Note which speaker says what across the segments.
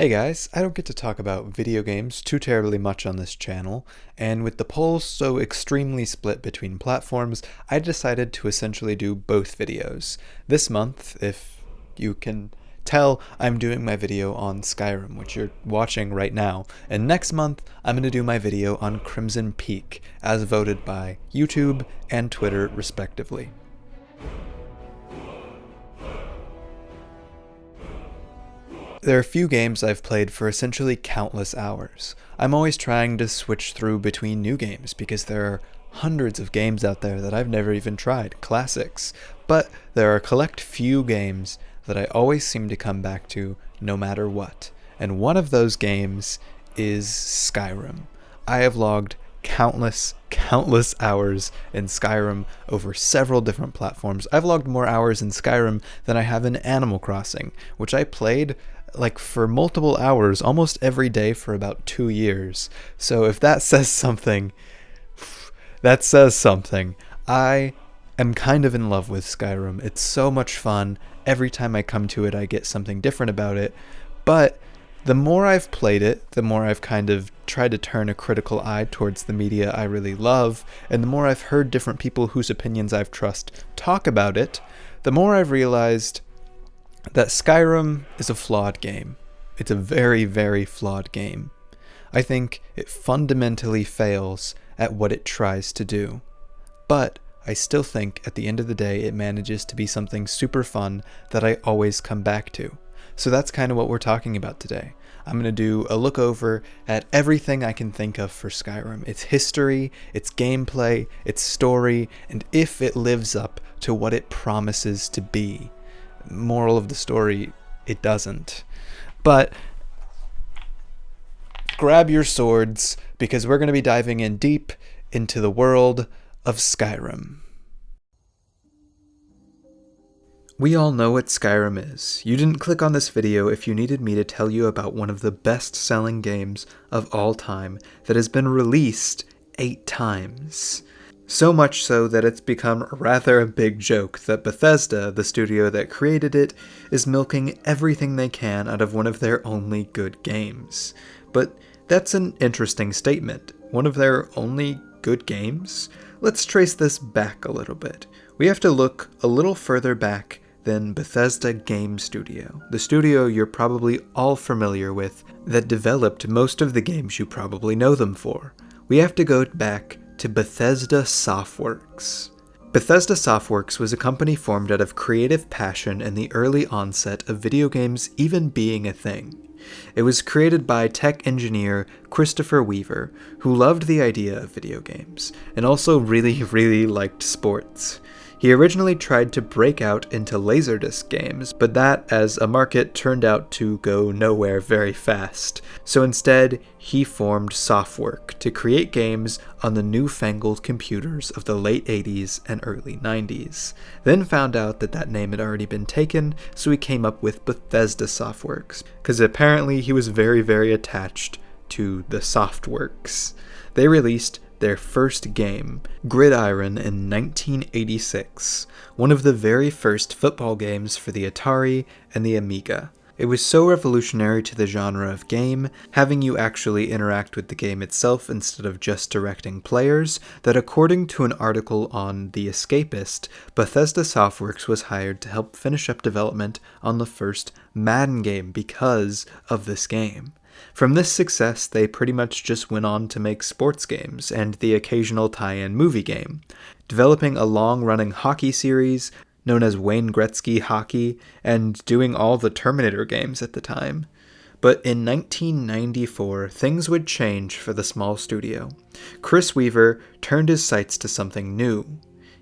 Speaker 1: Hey guys, I don't get to talk about video games too terribly much on this channel, and with the polls so extremely split between platforms, I decided to essentially do both videos. This month, if you can tell, I'm doing my video on Skyrim, which you're watching right now, and next month I'm going to do my video on Crimson Peak, as voted by YouTube and Twitter respectively. There are few games I've played for essentially countless hours. I'm always trying to switch through between new games because there are hundreds of games out there that I've never even tried, classics. But there are a collect few games that I always seem to come back to no matter what. And one of those games is Skyrim. I have logged countless hours in Skyrim over several different platforms. I've logged more hours in Skyrim than I have in Animal Crossing, which I played for multiple hours almost every day for about 2 years. So if that says something, that says something. I am kind of in love with Skyrim. It's so much fun. Every time I come to it, I get something different about it. But the more I've played it, the more I've kind of tried to turn a critical eye towards the media I really love, and the more I've heard different people whose opinions I've trust talk about it, the more I've realized that Skyrim is a flawed game. It's a very, very flawed game. I think it fundamentally fails at what it tries to do. But I still think at the end of the day it manages to be something super fun that I always come back to. So that's kind of what we're talking about today. I'm going to do a look over at everything I can think of for Skyrim. Its history, its gameplay, its story, and if it lives up to what it promises to be. Moral of the story, it doesn't. But grab your swords, because we're going to be diving in deep into the world of Skyrim. We all know what Skyrim is. You didn't click on this video if you needed me to tell you about one of the best-selling games of all time that has been released 8 times. So much so that it's become rather a big joke that Bethesda, the studio that created it, is milking everything they can out of one of their only good games. But that's an interesting statement. One of their only good games? Let's trace this back a little bit. We have to look a little further back than Bethesda Game Studio, the studio you're probably all familiar with that developed most of the games you probably know them for. We have to go back to Bethesda Softworks. Bethesda Softworks was a company formed out of creative passion in the early onset of video games even being a thing. It was created by tech engineer Christopher Weaver, who loved the idea of video games, and also really liked sports. He originally tried to break out into Laserdisc games, but that, as a market, turned out to go nowhere very fast. So instead, he formed Softwork to create games on the newfangled computers of the late 80s and early 90s. Then found out that that name had already been taken, so he came up with Bethesda Softworks, because apparently he was very attached to the Softworks. They released their first game, Gridiron, in 1986, one of the very first football games for the Atari and the Amiga. It was so revolutionary to the genre of game, having you actually interact with the game itself instead of just directing players, that according to an article on The Escapist, Bethesda Softworks was hired to help finish up development on the first Madden game because of this game. From this success, they pretty much just went on to make sports games and the occasional tie-in movie game, developing a long-running hockey series known as Wayne Gretzky Hockey, and doing all the Terminator games at the time. But in 1994, things would change for the small studio. Chris Weaver turned his sights to something new.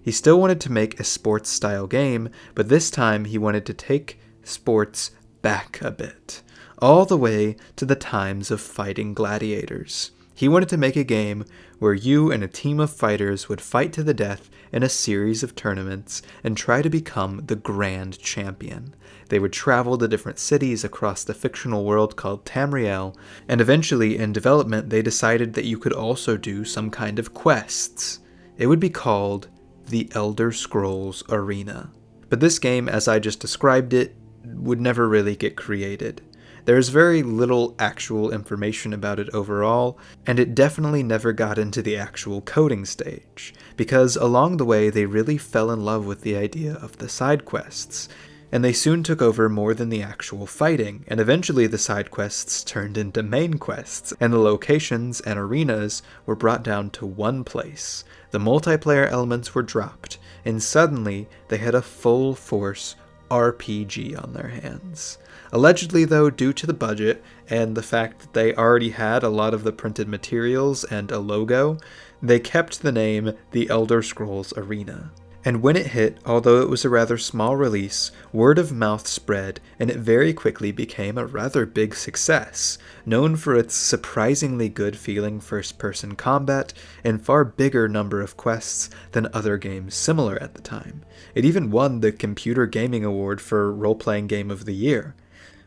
Speaker 1: He still wanted to make a sports-style game, but this time he wanted to take sports back a bit, all the way to the times of fighting gladiators. He wanted to make a game where you and a team of fighters would fight to the death in a series of tournaments and try to become the grand champion. They would travel to different cities across the fictional world called Tamriel, and eventually in development they decided that you could also do some kind of quests. It would be called The Elder Scrolls Arena. But this game, as I just described it, would never really get created. There's very little actual information about it overall, and it definitely never got into the actual coding stage, because along the way they really fell in love with the idea of the side quests, and they soon took over more than the actual fighting, and eventually the side quests turned into main quests, and the locations and arenas were brought down to one place. The multiplayer elements were dropped, and suddenly they had a full-force RPG on their hands. Allegedly, though, due to the budget and the fact that they already had a lot of the printed materials and a logo, they kept the name The Elder Scrolls Arena. And when it hit, although it was a rather small release, word of mouth spread, and it very quickly became a rather big success, known for its surprisingly good-feeling first-person combat and far bigger number of quests than other games similar at the time. It even won the Computer Gaming Award for Role-Playing Game of the Year.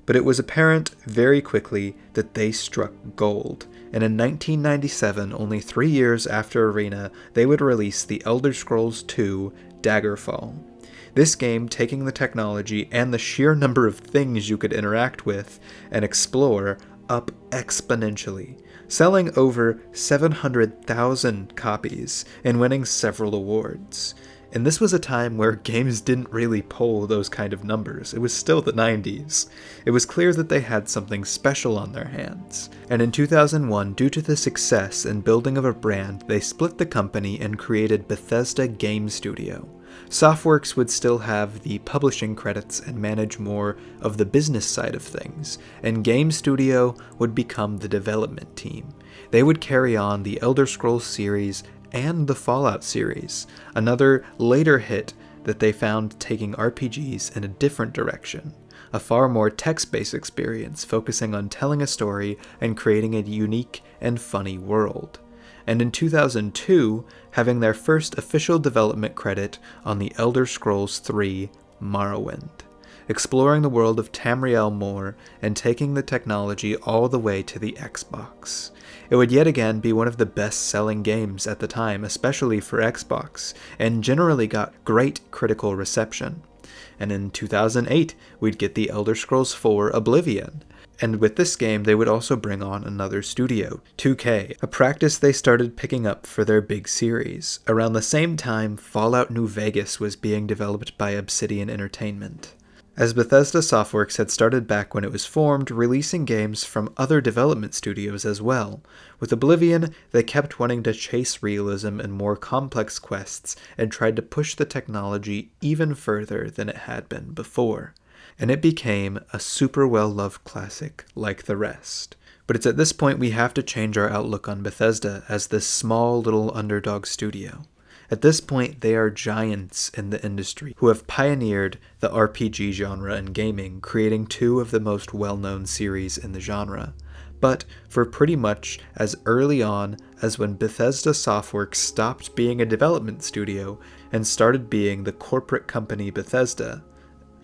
Speaker 1: But it was apparent very quickly that they struck gold, and in 1997, only 3 years after Arena, they would release The Elder Scrolls II: Daggerfall. This game, taking the technology and the sheer number of things you could interact with and explore up exponentially, selling over 700,000 copies and winning several awards. And this was a time where games didn't really pull those kind of numbers. It was still the 90s. It was clear that they had something special on their hands. And in 2001, due to the success and building of a brand, they split the company and created Bethesda Game Studio. Softworks would still have the publishing credits and manage more of the business side of things, and Game Studio would become the development team. They would carry on the Elder Scrolls series and the Fallout series, another later hit that they found taking RPGs in a different direction, a far more text-based experience focusing on telling a story and creating a unique and funny world. And in 2002, having their first official development credit on the Elder Scrolls III: Morrowind, exploring the world of Tamriel more and taking the technology all the way to the Xbox. It would yet again be one of the best-selling games at the time, especially for Xbox, and generally got great critical reception. And in 2008, we'd get the Elder Scrolls IV: Oblivion. And with this game, they would also bring on another studio, 2K, a practice they started picking up for their big series. Around the same time, Fallout New Vegas was being developed by Obsidian Entertainment. As Bethesda Softworks had started back when it was formed, releasing games from other development studios as well. With Oblivion, they kept wanting to chase realism and more complex quests, and tried to push the technology even further than it had been before. And it became a super well-loved classic like the rest. But it's at this point we have to change our outlook on Bethesda as this small little underdog studio. At this point, they are giants in the industry who have pioneered the RPG genre in gaming, creating two of the most well-known series in the genre. But for pretty much as early on as when Bethesda Softworks stopped being a development studio and started being the corporate company Bethesda,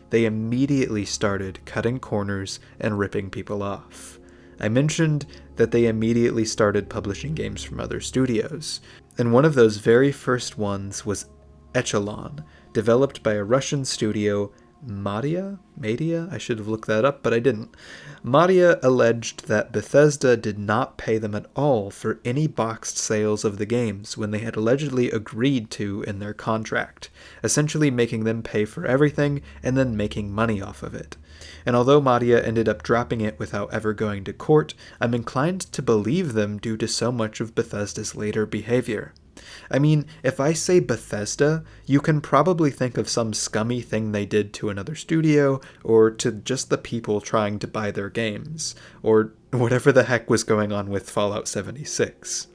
Speaker 1: they immediately started cutting corners and ripping people off. I mentioned that they immediately started publishing games from other studios, and one of those very first ones was Echelon, developed by a Russian studio, Madia? I should have looked that up, but I didn't. Madia alleged that Bethesda did not pay them at all for any boxed sales of the games when they had allegedly agreed to in their contract, essentially making them pay for everything and then making money off of it. And although Madia ended up dropping it without ever going to court, I'm inclined to believe them due to so much of Bethesda's later behavior. I mean, if I say Bethesda, you can probably think of some scummy thing they did to another studio, or to just the people trying to buy their games, or whatever the heck was going on with Fallout 76.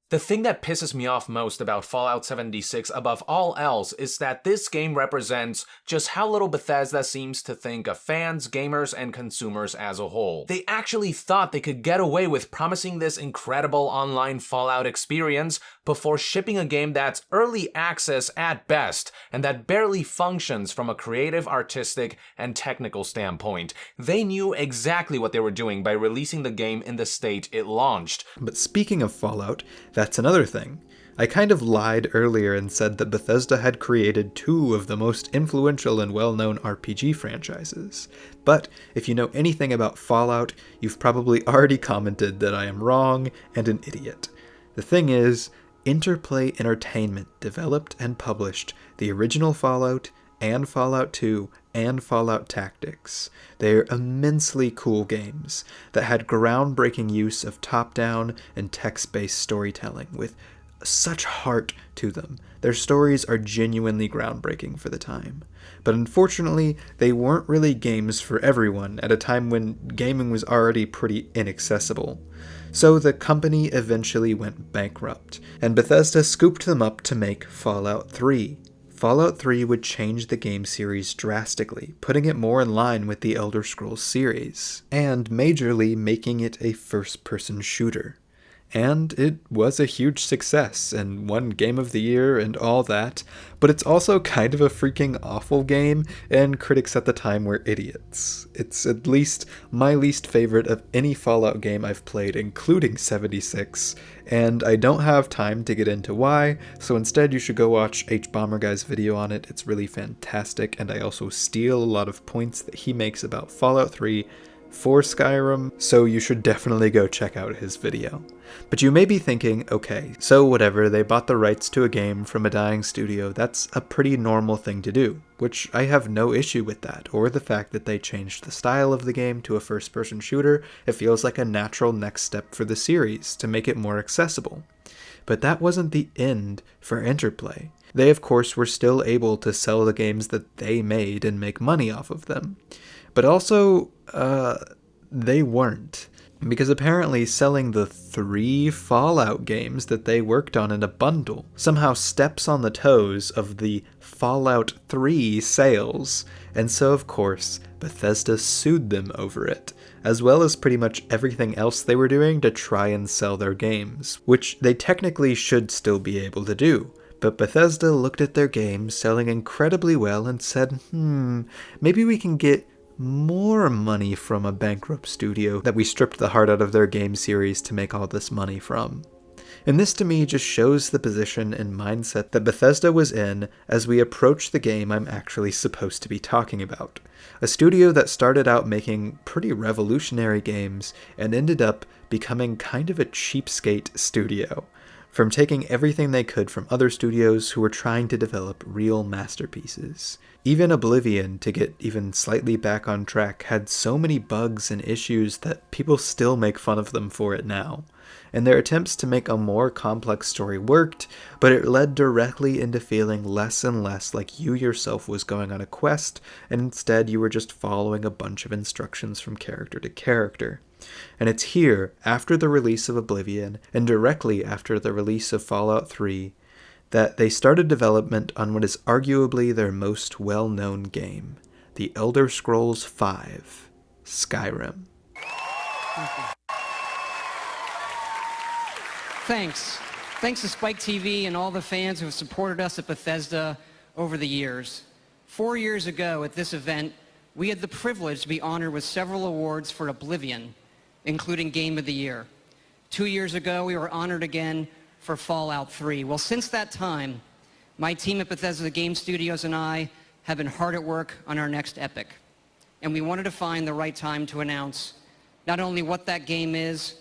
Speaker 2: The thing that pisses me off most about Fallout 76 above all else is that this game represents just how little Bethesda seems to think of fans, gamers, and consumers as a whole. They actually thought they could get away with promising this incredible online Fallout experience before shipping a game that's early access at best, and that barely functions from a creative, artistic, and technical standpoint. They knew exactly what they were doing by releasing the game in the state it launched.
Speaker 1: But speaking of Fallout, that's another thing. I kind of lied earlier and said that Bethesda had created 2 of the most influential and well-known RPG franchises. But if you know anything about Fallout, you've probably already commented that I am wrong and an idiot. The thing is, Interplay Entertainment developed and published the original Fallout and Fallout 2 and Fallout Tactics. They're immensely cool games that had groundbreaking use of top-down and text-based storytelling with such heart to them. Their stories are genuinely groundbreaking for the time. But unfortunately, they weren't really games for everyone at a time when gaming was already pretty inaccessible. So the company eventually went bankrupt, and Bethesda scooped them up to make Fallout 3. Fallout 3 would change the game series drastically, putting it more in line with the Elder Scrolls series, and majorly making it a first-person shooter. And it was a huge success, and won Game of the Year and all that, but it's also kind of a freaking awful game, and critics at the time were idiots. It's at least my least favorite of any Fallout game I've played, including 76, and I don't have time to get into why, so instead you should go watch H-Bomber Guy's video on it. It's really fantastic, and I also steal a lot of points that he makes about Fallout 3 for Skyrim, so you should definitely go check out his video. But you may be thinking, okay, so whatever, they bought the rights to a game from a dying studio, that's a pretty normal thing to do, which I have no issue with that, or the fact that they changed the style of the game to a first-person shooter. It feels like a natural next step for the series to make it more accessible. But that wasn't the end for Interplay. They, of course, were still able to sell the games that they made and make money off of them. But also, they weren't. Because apparently selling the 3 Fallout games that they worked on in a bundle somehow steps on the toes of the Fallout 3 sales. And so, of course, Bethesda sued them over it, as well as pretty much everything else they were doing to try and sell their games, which they technically should still be able to do. But Bethesda looked at their games selling incredibly well and said, maybe we can get more money from a bankrupt studio that we stripped the heart out of their game series to make all this money from. And this to me just shows the position and mindset that Bethesda was in as we approach the game I'm actually supposed to be talking about. A studio that started out making pretty revolutionary games and ended up becoming kind of a cheapskate studio, from taking everything they could from other studios who were trying to develop real masterpieces. Even Oblivion, to get even slightly back on track, had so many bugs and issues that people still make fun of them for it now. And their attempts to make a more complex story worked, but it led directly into feeling less and less like you yourself was going on a quest, and instead you were just following a bunch of instructions from character to character. And it's here, after the release of Oblivion, and directly after the release of Fallout 3, that they started development on what is arguably their most well-known game, The Elder Scrolls V: Skyrim.
Speaker 3: Thanks. Thanks to Spike TV and all the fans who have supported us at Bethesda over the years. 4 years ago at this event, we had the privilege to be honored with several awards for Oblivion, including Game of the Year. 2 years ago, we were honored again for Fallout 3. Well, since that time, my team at Bethesda Game Studios and I have been hard at work on our next epic. And we wanted to find the right time to announce not only what that game is,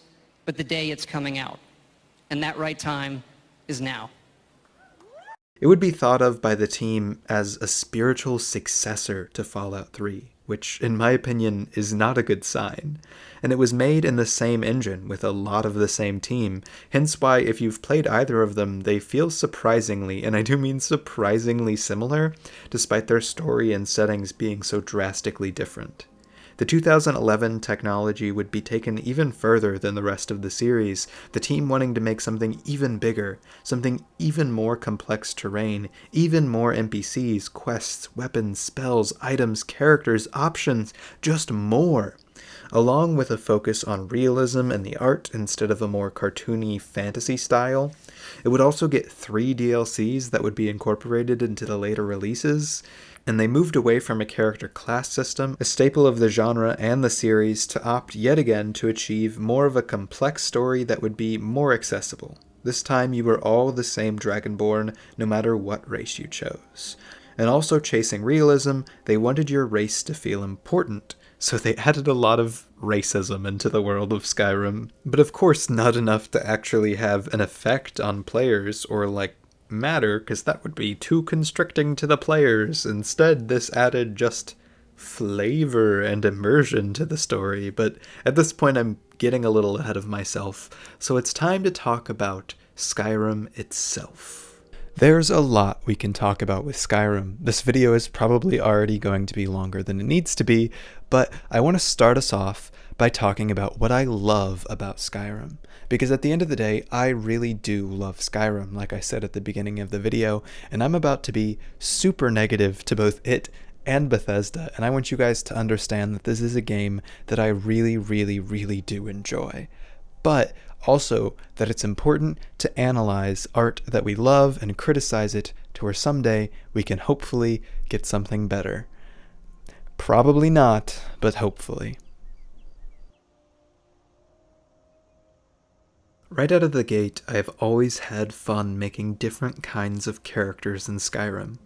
Speaker 3: but the day it's coming out. And that right time is now.
Speaker 1: It would be thought of by the team as a spiritual successor to Fallout 3, which, in my opinion, is not a good sign. And it was made in the same engine, with a lot of the same team, hence why if you've played either of them, they feel surprisingly, and I do mean surprisingly similar, despite their story and settings being so drastically different. The 2011 technology would be taken even further than the rest of the series, the team wanting to make something even bigger, something even more complex terrain, even more NPCs, quests, weapons, spells, items, characters, options, just more. Along with a focus on realism and the art instead of a more cartoony fantasy style. It would also get 3 DLCs that would be incorporated into the later releases, and they moved away from a character class system, a staple of the genre and the series, to opt yet again to achieve more of a complex story that would be more accessible. This time you were all the same Dragonborn, no matter what race you chose. And also chasing realism, they wanted your race to feel important, so they added a lot of racism into the world of Skyrim. But of course not enough to actually have an effect on players or matter, because that would be too constricting to the players. Instead, this added just flavor and immersion to the story. But at this point I'm getting a little ahead of myself, so it's time to talk about Skyrim itself. There's a lot we can talk about with Skyrim. This video is probably already going to be longer than it needs to be, but I want to start us off by talking about what I love about Skyrim. Because at the end of the day, I really do love Skyrim, like I said at the beginning of the video, and I'm about to be super negative to both it and Bethesda, and I want you guys to understand that this is a game that I really, really, really do enjoy. But also that it's important to analyze art that we love and criticize it to where someday we can hopefully get something better. Probably not, but hopefully. Right out of the gate, I have always had fun making different kinds of characters in Skyrim.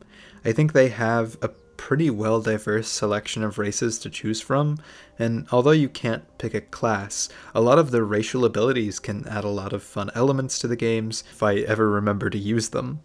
Speaker 1: I think they have a pretty well-diverse selection of races to choose from, and although you can't pick a class, a lot of the racial abilities can add a lot of fun elements to the games if I ever remember to use them.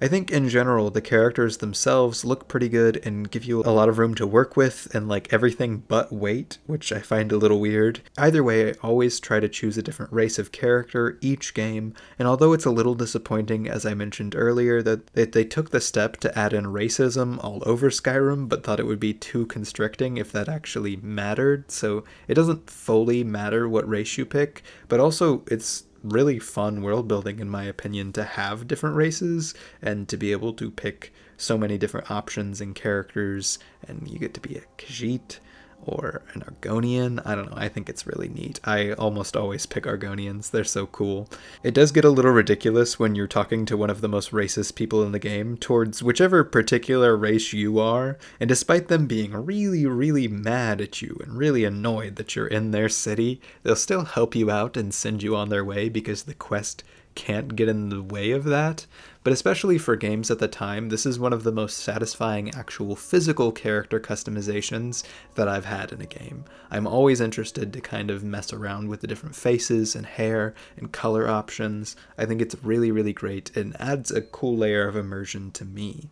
Speaker 1: I think in general the characters themselves look pretty good and give you a lot of room to work with and everything but weight, which I find a little weird. Either way, I always try to choose a different race of character each game, and although it's a little disappointing, as I mentioned earlier, that they took the step to add in racism all over Skyrim, but thought it would be too constricting if that actually mattered, so it doesn't fully matter what race you pick, but also it's really fun world building in my opinion to have different races and to be able to pick so many different options and characters, and you get to be a Khajiit or an Argonian. I don't know, I think it's really neat. I almost always pick Argonians, they're so cool. It does get a little ridiculous when you're talking to one of the most racist people in the game towards whichever particular race you are, and despite them being really, really mad at you and really annoyed that you're in their city, they'll still help you out and send you on their way because the quest can't get in the way of that. But especially for games at the time, this is one of the most satisfying actual physical character customizations that I've had in a game. I'm always interested to kind of mess around with the different faces and hair and color options. I think it's really, really great and adds a cool layer of immersion to me.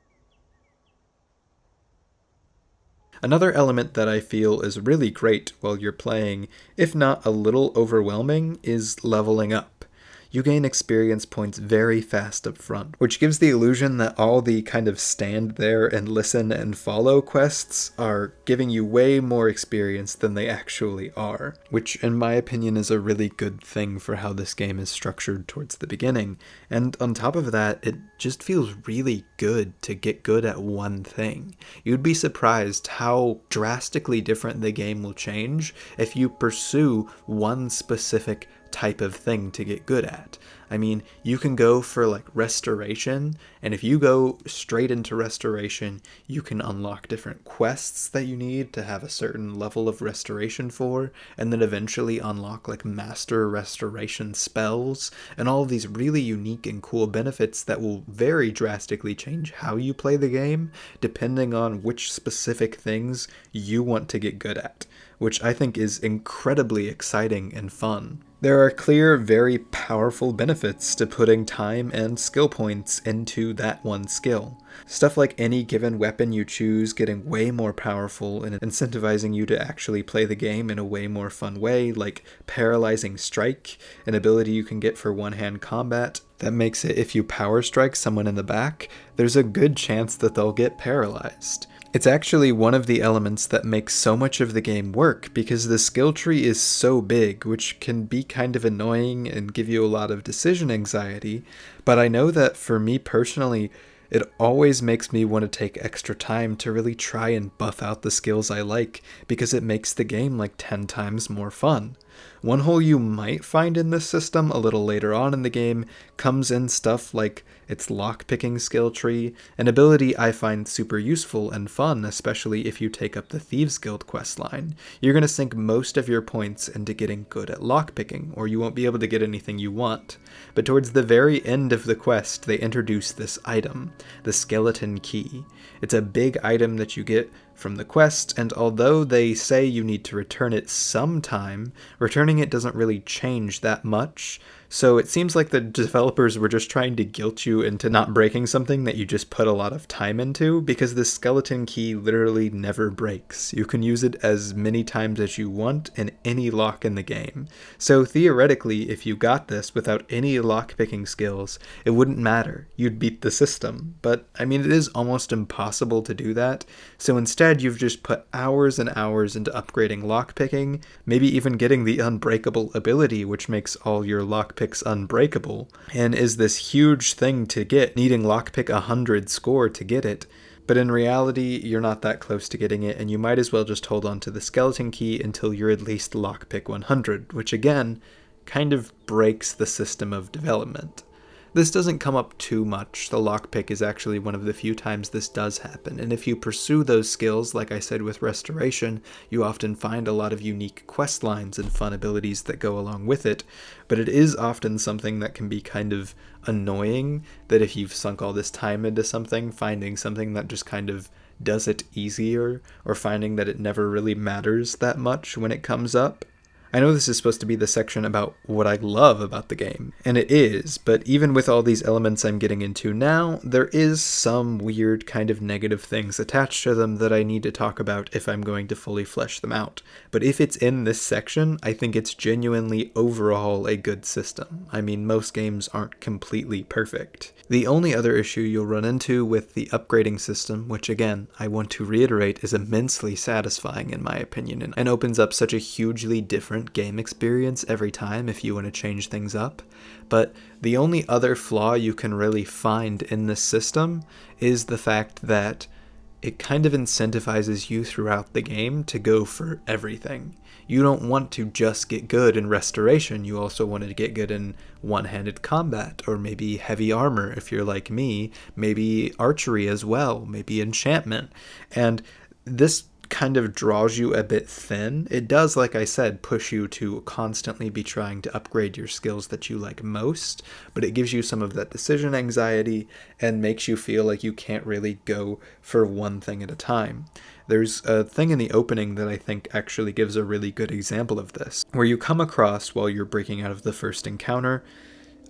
Speaker 1: Another element that I feel is really great while you're playing, if not a little overwhelming, is leveling up. You gain experience points very fast up front, which gives the illusion that all the kind of stand there and listen and follow quests are giving you way more experience than they actually are, which in my opinion is a really good thing for how this game is structured towards the beginning. And on top of that, it just feels really good to get good at one thing. You'd be surprised how drastically different the game will change if you pursue one specific type of thing to get good at. I mean, you can go for restoration, and if you go straight into restoration, you can unlock different quests that you need to have a certain level of restoration for, and then eventually unlock master restoration spells, and all of these really unique and cool benefits that will very drastically change how you play the game, depending on which specific things you want to get good at, which I think is incredibly exciting and fun. There are clear, very powerful benefits to putting time and skill points into that one skill. Stuff like any given weapon you choose getting way more powerful and incentivizing you to actually play the game in a way more fun way, like Paralyzing Strike, an ability you can get for one-hand combat. That makes it if you power strike someone in the back, there's a good chance that they'll get paralyzed. It's actually one of the elements that makes so much of the game work because the skill tree is so big, which can be kind of annoying and give you a lot of decision anxiety, but I know that for me personally, it always makes me want to take extra time to really try and buff out the skills I like because it makes the game 10 times more fun. One hole you might find in this system a little later on in the game comes in stuff like its lockpicking skill tree, an ability I find super useful and fun, especially if you take up the Thieves Guild questline. You're going to sink most of your points into getting good at lockpicking, or you won't be able to get anything you want. But towards the very end of the quest, they introduce this item, the skeleton key. It's a big item that you get from the quest, and although they say you need to return it sometime, returning it doesn't really change that much. So it seems like the developers were just trying to guilt you into not breaking something that you just put a lot of time into, because the skeleton key literally never breaks. You can use it as many times as you want in any lock in the game. So theoretically, if you got this without any lockpicking skills, it wouldn't matter. You'd beat the system. But, I mean, it is almost impossible to do that. So instead, you've just put hours and hours into upgrading lockpicking, maybe even getting the unbreakable ability, which makes all your lockpicks unbreakable, and is this huge thing to get, needing lockpick 100 score to get it. But in reality, you're not that close to getting it, and you might as well just hold on to the skeleton key until you're at least lockpick 100, which again, kind of breaks the system of development. This doesn't come up too much. The lockpick is actually one of the few times this does happen, and if you pursue those skills, like I said with Restoration, you often find a lot of unique quest lines and fun abilities that go along with it, but it is often something that can be kind of annoying, that if you've sunk all this time into something, finding something that just kind of does it easier, or finding that it never really matters that much when it comes up. I know this is supposed to be the section about what I love about the game, and it is, but even with all these elements I'm getting into now, there is some weird kind of negative things attached to them that I need to talk about if I'm going to fully flesh them out. But if it's in this section, I think it's genuinely overall a good system. I mean, most games aren't completely perfect. The only other issue you'll run into with the upgrading system, which again, I want to reiterate is immensely satisfying in my opinion, and opens up such a hugely different game experience every time if you want to change things up, but the only other flaw you can really find in this system is the fact that it kind of incentivizes you throughout the game to go for everything. You don't want to just get good in Restoration, you also want to get good in one-handed combat, or maybe heavy armor if you're like me, maybe archery as well, maybe enchantment, and this kind of draws you a bit thin. It does, like I said, push you to constantly be trying to upgrade your skills that you like most, but it gives you some of that decision anxiety and makes you feel like you can't really go for one thing at a time. There's a thing in the opening that I think actually gives a really good example of this, where you come across, while you're breaking out of the first encounter,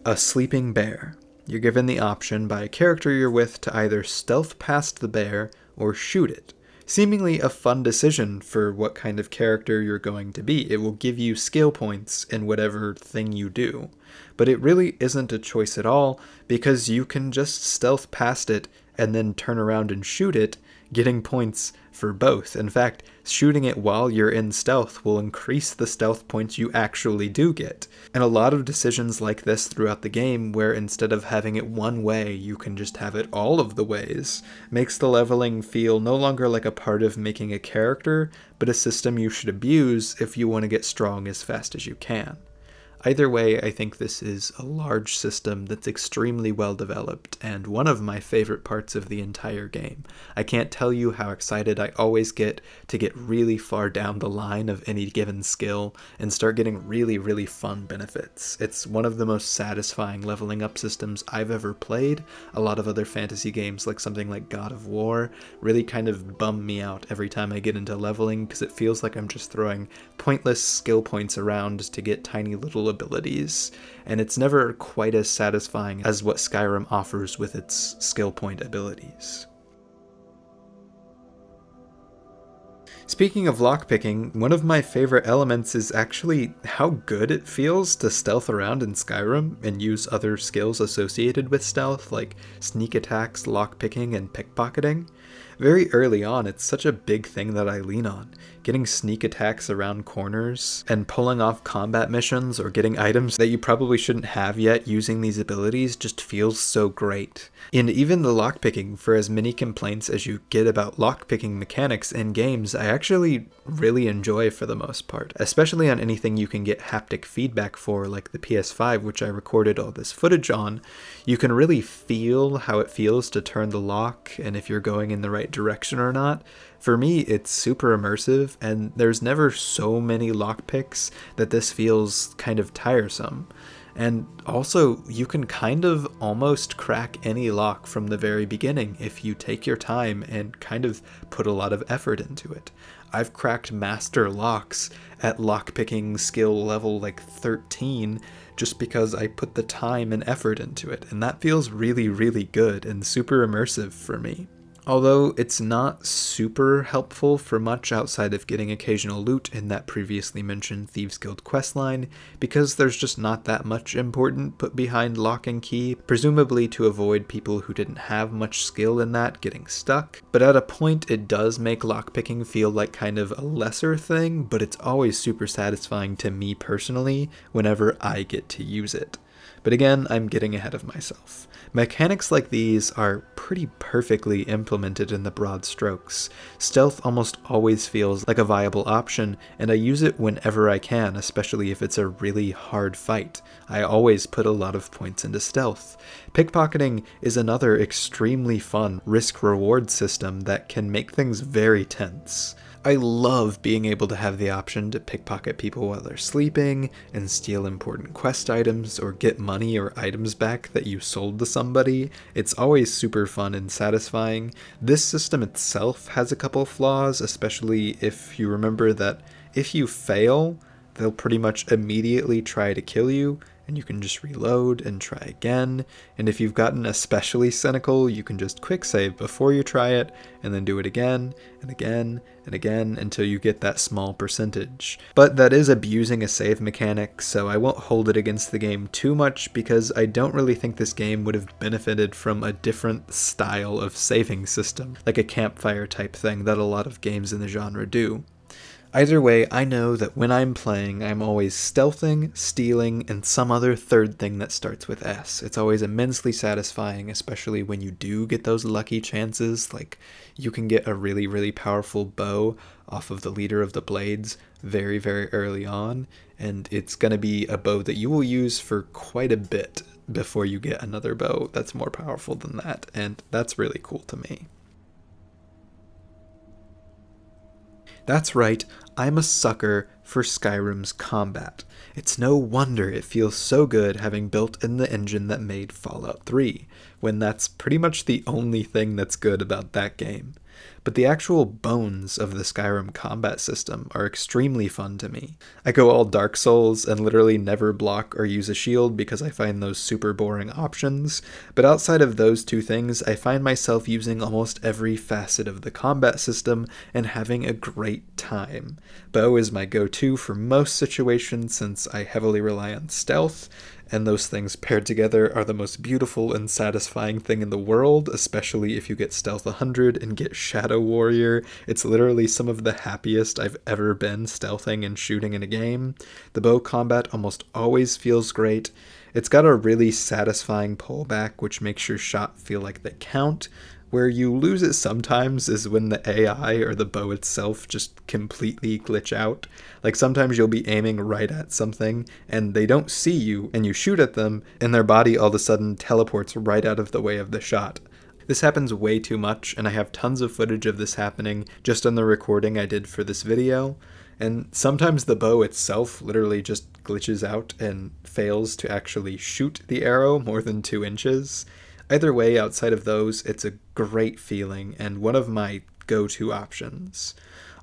Speaker 1: a sleeping bear. You're given the option by a character you're with to either stealth past the bear or shoot it. Seemingly a fun decision for what kind of character you're going to be. It will give you skill points in whatever thing you do. But it really isn't a choice at all, because you can just stealth past it and then turn around and shoot it, getting points for both. In fact, shooting it while you're in stealth will increase the stealth points you actually do get. And a lot of decisions like this throughout the game, where instead of having it one way, you can just have it all of the ways, makes the leveling feel no longer like a part of making a character, but a system you should abuse if you want to get strong as fast as you can. Either way, I think this is a large system that's extremely well developed, and one of my favorite parts of the entire game. I can't tell you how excited I always get to get really far down the line of any given skill and start getting really, really fun benefits. It's one of the most satisfying leveling up systems I've ever played. A lot of other fantasy games, like something like God of War, really kind of bum me out every time I get into leveling, because it feels like I'm just throwing pointless skill points around to get tiny little abilities, and it's never quite as satisfying as what Skyrim offers with its skill point abilities. Speaking of lockpicking, one of my favorite elements is actually how good it feels to stealth around in Skyrim and use other skills associated with stealth, like sneak attacks, lockpicking, and pickpocketing. Very early on, it's such a big thing that I lean on. Getting sneak attacks around corners and pulling off combat missions or getting items that you probably shouldn't have yet using these abilities just feels so great. And even the lockpicking, for as many complaints as you get about lockpicking mechanics in games, I actually really enjoy for the most part, especially on anything you can get haptic feedback for, like the PS5, which I recorded all this footage on. You can really feel how it feels to turn the lock and if you're going in the right direction or not. For me, it's super immersive, and there's never so many lockpicks that this feels kind of tiresome. And also, you can kind of almost crack any lock from the very beginning if you take your time and kind of put a lot of effort into it. I've cracked master locks at lockpicking skill level like 13 just because I put the time and effort into it, and that feels really, really good and super immersive for me. Although it's not super helpful for much outside of getting occasional loot in that previously mentioned Thieves Guild questline, because there's just not that much important put behind lock and key, presumably to avoid people who didn't have much skill in that getting stuck. But at a point it does make lockpicking feel like kind of a lesser thing, but it's always super satisfying to me personally whenever I get to use it. But again, I'm getting ahead of myself. Mechanics like these are pretty perfectly implemented in the broad strokes. Stealth almost always feels like a viable option, and I use it whenever I can, especially if it's a really hard fight. I always put a lot of points into stealth. Pickpocketing is another extremely fun risk-reward system that can make things very tense. I love being able to have the option to pickpocket people while they're sleeping and steal important quest items or get money or items back that you sold to somebody. It's always super fun and satisfying. This system itself has a couple flaws, especially if you remember that if you fail, they'll pretty much immediately try to kill you, and you can just reload and try again. And if you've gotten especially cynical, you can just quick save before you try it, and then do it again and again and again until you get that small percentage. But that is abusing a save mechanic, so I won't hold it against the game too much because I don't really think this game would have benefited from a different style of saving system, like a campfire type thing that a lot of games in the genre do. Either way, I know that when I'm playing, I'm always stealthing, stealing, and some other third thing that starts with S. It's always immensely satisfying, especially when you do get those lucky chances, like you can get a really, really powerful bow off of the leader of the blades very, very early on, and it's going to be a bow that you will use for quite a bit before you get another bow that's more powerful than that, and that's really cool to me. That's right, I'm a sucker for Skyrim's combat. It's no wonder it feels so good having built in the engine that made Fallout 3, when that's pretty much the only thing that's good about that game. But the actual bones of the Skyrim combat system are extremely fun to me. I go all Dark Souls and literally never block or use a shield because I find those super boring options, but outside of those two things, I find myself using almost every facet of the combat system and having a great time. Bow is my go-to for most situations since I heavily rely on stealth, and those things paired together are the most beautiful and satisfying thing in the world, especially if you get Stealth 100 and get Shadow Warrior. It's literally some of the happiest I've ever been stealthing and shooting in a game. The bow combat almost always feels great. It's got a really satisfying pullback, which makes your shot feel like they count. Where you lose it sometimes is when the AI or the bow itself just completely glitch out. Like sometimes you'll be aiming right at something and they don't see you and you shoot at them and their body all of a sudden teleports right out of the way of the shot. This happens way too much, and I have tons of footage of this happening just on the recording I did for this video. And sometimes the bow itself literally just glitches out and fails to actually shoot the arrow more than 2 inches. Either way, outside of those, it's a great feeling and one of my go-to options.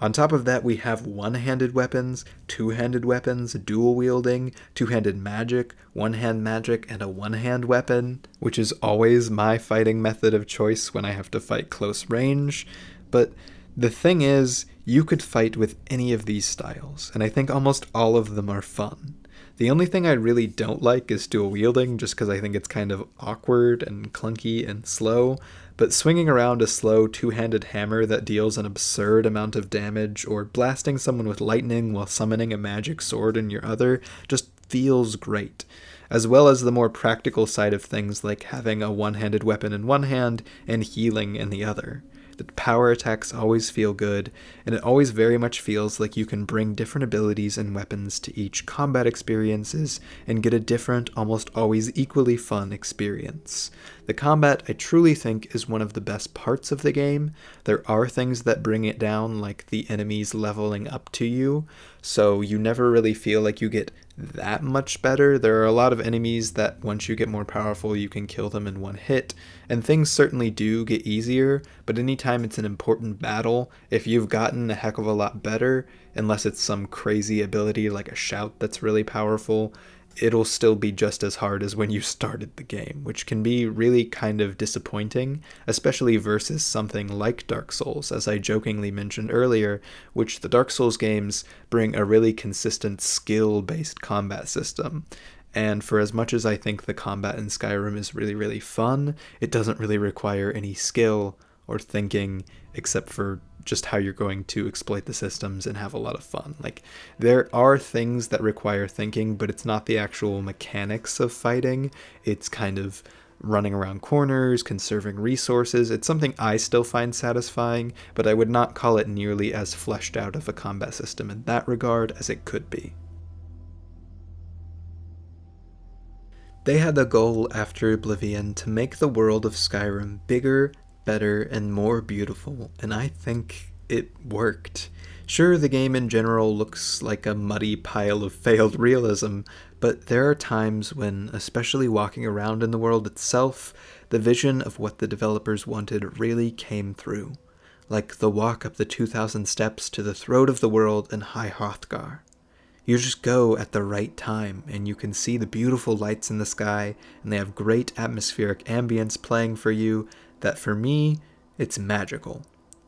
Speaker 1: On top of that, we have one-handed weapons, two-handed weapons, dual wielding, two-handed magic, one-hand magic, and a one-hand weapon, which is always my fighting method of choice when I have to fight close range. But the thing is, you could fight with any of these styles, and I think almost all of them are fun. The only thing I really don't like is dual wielding, just because I think it's kind of awkward and clunky and slow, but swinging around a slow two-handed hammer that deals an absurd amount of damage, or blasting someone with lightning while summoning a magic sword in your other, just feels great. As well as the more practical side of things like having a one-handed weapon in one hand and healing in the other. The power attacks always feel good, and it always very much feels like you can bring different abilities and weapons to each combat experiences and get a different, almost always equally fun experience. The combat, I truly think, is one of the best parts of the game. There are things that bring it down, like the enemies leveling up to you, so you never really feel like you get that much better. There are a lot of enemies that once you get more powerful you can kill them in one hit, and things certainly do get easier, but anytime it's an important battle, if you've gotten a heck of a lot better, unless it's some crazy ability like a shout that's really powerful, it'll still be just as hard as when you started the game, which can be really kind of disappointing, especially versus something like Dark Souls, as I jokingly mentioned earlier, which the Dark Souls games bring a really consistent skill-based combat system. And for as much as I think the combat in Skyrim is really, really fun, it doesn't really require any skill or thinking except for just how you're going to exploit the systems and have a lot of fun. Like, there are things that require thinking, but it's not the actual mechanics of fighting. It's kind of running around corners, conserving resources. It's something I still find satisfying, but I would not call it nearly as fleshed out of a combat system in that regard as it could be. They had the goal after Oblivion to make the world of Skyrim bigger, better, and more beautiful, and I think it worked. Sure, the game in general looks like a muddy pile of failed realism, but there are times when, especially walking around in the world itself, the vision of what the developers wanted really came through. Like the walk up the 2,000 steps to the throat of the world in High Hrothgar. You just go at the right time, and you can see the beautiful lights in the sky, and they have great atmospheric ambience playing for you, that for me, it's magical.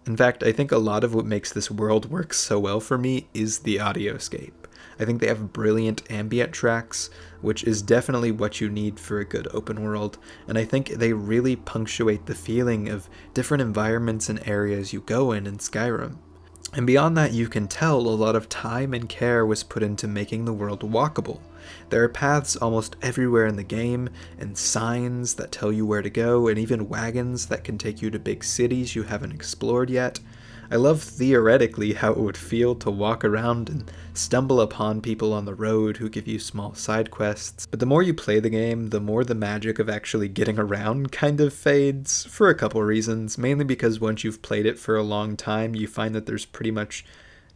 Speaker 1: In fact, I think a lot of what makes this world work so well for me is the audioscape. I think they have brilliant ambient tracks, which is definitely what you need for a good open world, and I think they really punctuate the feeling of different environments and areas you go in Skyrim. And beyond that, you can tell a lot of time and care was put into making the world walkable. There are paths almost everywhere in the game, and signs that tell you where to go, and even wagons that can take you to big cities you haven't explored yet. I love theoretically how it would feel to walk around and stumble upon people on the road who give you small side quests, but the more you play the game, the more the magic of actually getting around kind of fades, for a couple reasons, mainly because once you've played it for a long time, you find that there's pretty much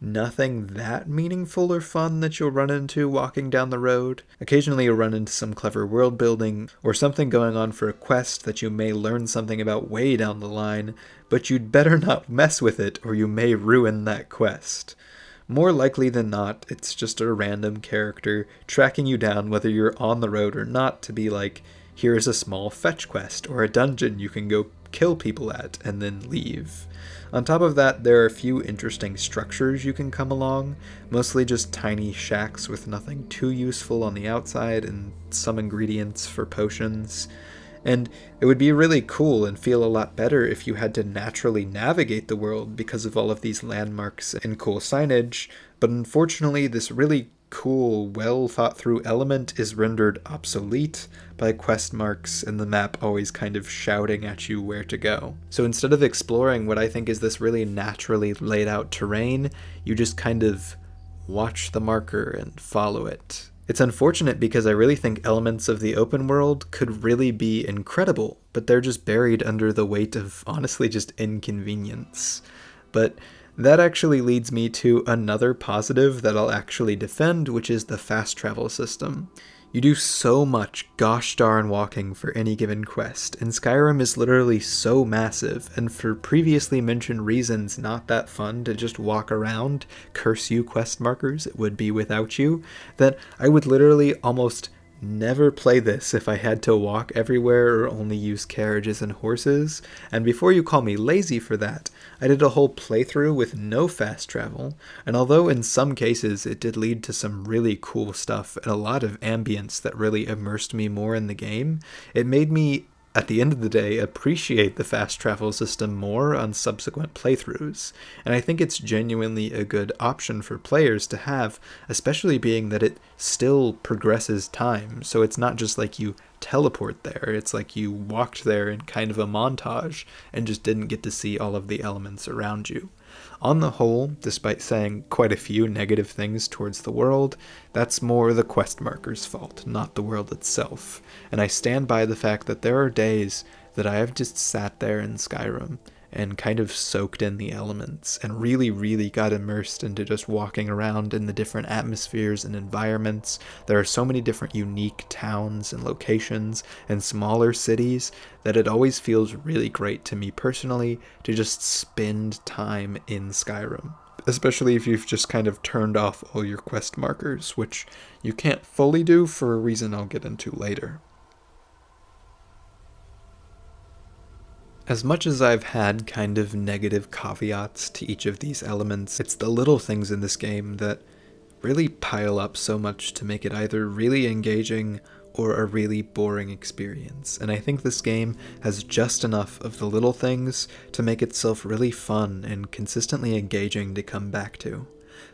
Speaker 1: nothing that meaningful or fun that you'll run into walking down the road. Occasionally you'll run into some clever world building, or something going on for a quest that you may learn something about way down the line, but you'd better not mess with it or you may ruin that quest. More likely than not, it's just a random character tracking you down whether you're on the road or not to be like, here's a small fetch quest or a dungeon you can go kill people at and then leave. On top of that, there are a few interesting structures you can come along, mostly just tiny shacks with nothing too useful on the outside and some ingredients for potions. And it would be really cool and feel a lot better if you had to naturally navigate the world because of all of these landmarks and cool signage, but unfortunately this really cool, well-thought-through element is rendered obsolete by quest marks and the map always kind of shouting at you where to go. So instead of exploring what I think is this really naturally laid out terrain, you just kind of watch the marker and follow it. It's unfortunate because I really think elements of the open world could really be incredible, but they're just buried under the weight of honestly just inconvenience. But that actually leads me to another positive that I'll actually defend, which is the fast travel system. You do so much gosh darn walking for any given quest, and Skyrim is literally so massive, and for previously mentioned reasons not that fun to just walk around, curse you quest markers, it would be without you, that I would literally almost never play this if I had to walk everywhere or only use carriages and horses, and before you call me lazy for that, I did a whole playthrough with no fast travel, and although in some cases it did lead to some really cool stuff and a lot of ambience that really immersed me more in the game, it made me, at the end of the day, appreciate the fast travel system more on subsequent playthroughs, and I think it's genuinely a good option for players to have, especially being that it still progresses time, so it's not just like you teleport there, it's like you walked there in kind of a montage and just didn't get to see all of the elements around you. On the whole, despite saying quite a few negative things towards the world, that's more the quest marker's fault, not the world itself. And I stand by the fact that there are days that I have just sat there in Skyrim and kind of soaked in the elements and really, really got immersed into just walking around in the different atmospheres and environments. There are so many different unique towns and locations and smaller cities that it always feels really great to me personally to just spend time in Skyrim. Especially if you've just kind of turned off all your quest markers, which you can't fully do for a reason I'll get into later. As much as I've had kind of negative caveats to each of these elements, it's the little things in this game that really pile up so much to make it either really engaging or a really boring experience. And I think this game has just enough of the little things to make itself really fun and consistently engaging to come back to.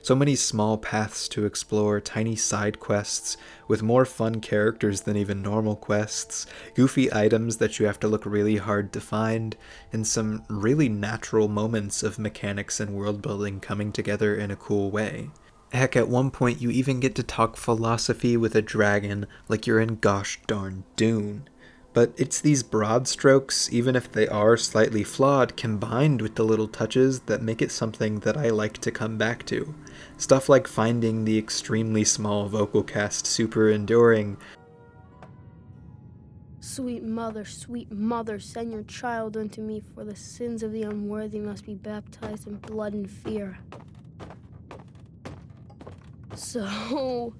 Speaker 1: So many small paths to explore, tiny side quests with more fun characters than even normal quests, goofy items that you have to look really hard to find, and some really natural moments of mechanics and world building coming together in a cool way. Heck, at one point you even get to talk philosophy with a dragon like you're in gosh darn Dune. But it's these broad strokes, even if they are slightly flawed, combined with the little touches that make it something that I like to come back to. Stuff like finding the extremely small vocal cast super enduring.
Speaker 4: Sweet mother, send your child unto me, for the sins of the unworthy must be baptized in blood and fear. So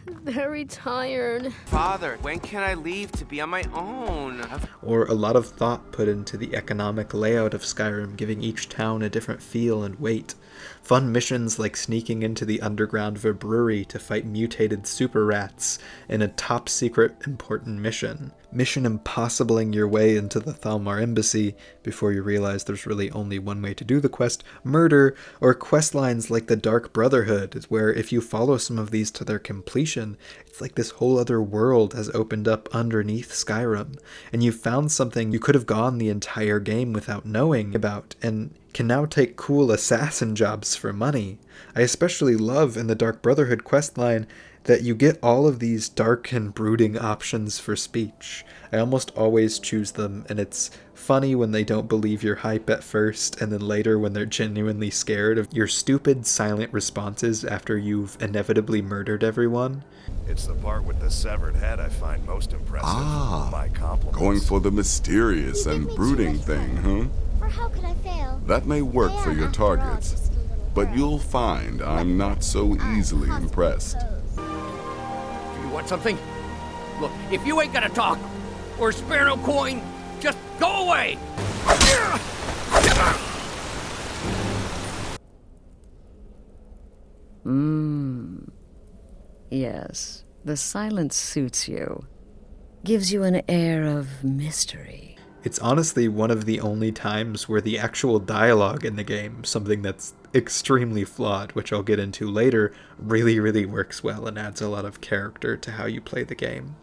Speaker 4: very tired.
Speaker 5: Father, when can I leave to be on my own?
Speaker 1: Or a lot of thought put into the economic layout of Skyrim, giving each town a different feel and weight. Fun missions like sneaking into the underground of a brewery to fight mutated super rats in a top secret important mission. Mission impossibling your way into the Thalmar embassy before you realize there's really only one way to do the quest, murder, or quest lines like the Dark Brotherhood, where if you follow some of these to their completion, it's like this whole other world has opened up underneath Skyrim, and you've found something you could have gone the entire game without knowing about, and can now take cool assassin jobs for money. I especially love in the Dark Brotherhood questline that you get all of these dark and brooding options for speech. I almost always choose them, and it's funny when they don't believe your hype at first, and then later when they're genuinely scared of your stupid silent responses after you've inevitably murdered everyone.
Speaker 6: It's the part with the severed head I find most impressive. My compliments.
Speaker 7: Going for the mysterious and brooding thing, huh?
Speaker 8: For how could I fail?
Speaker 7: That may work for your targets, but you'll find I'm not so easily impressed.
Speaker 9: You want something? Look, if you ain't gonna talk or spare no coin, just go away!
Speaker 10: Yes, the silence suits you. Gives you an air of mystery.
Speaker 1: It's honestly one of the only times where the actual dialogue in the game, something that's extremely flawed, which I'll get into later, really works well and adds a lot of character to how you play the game.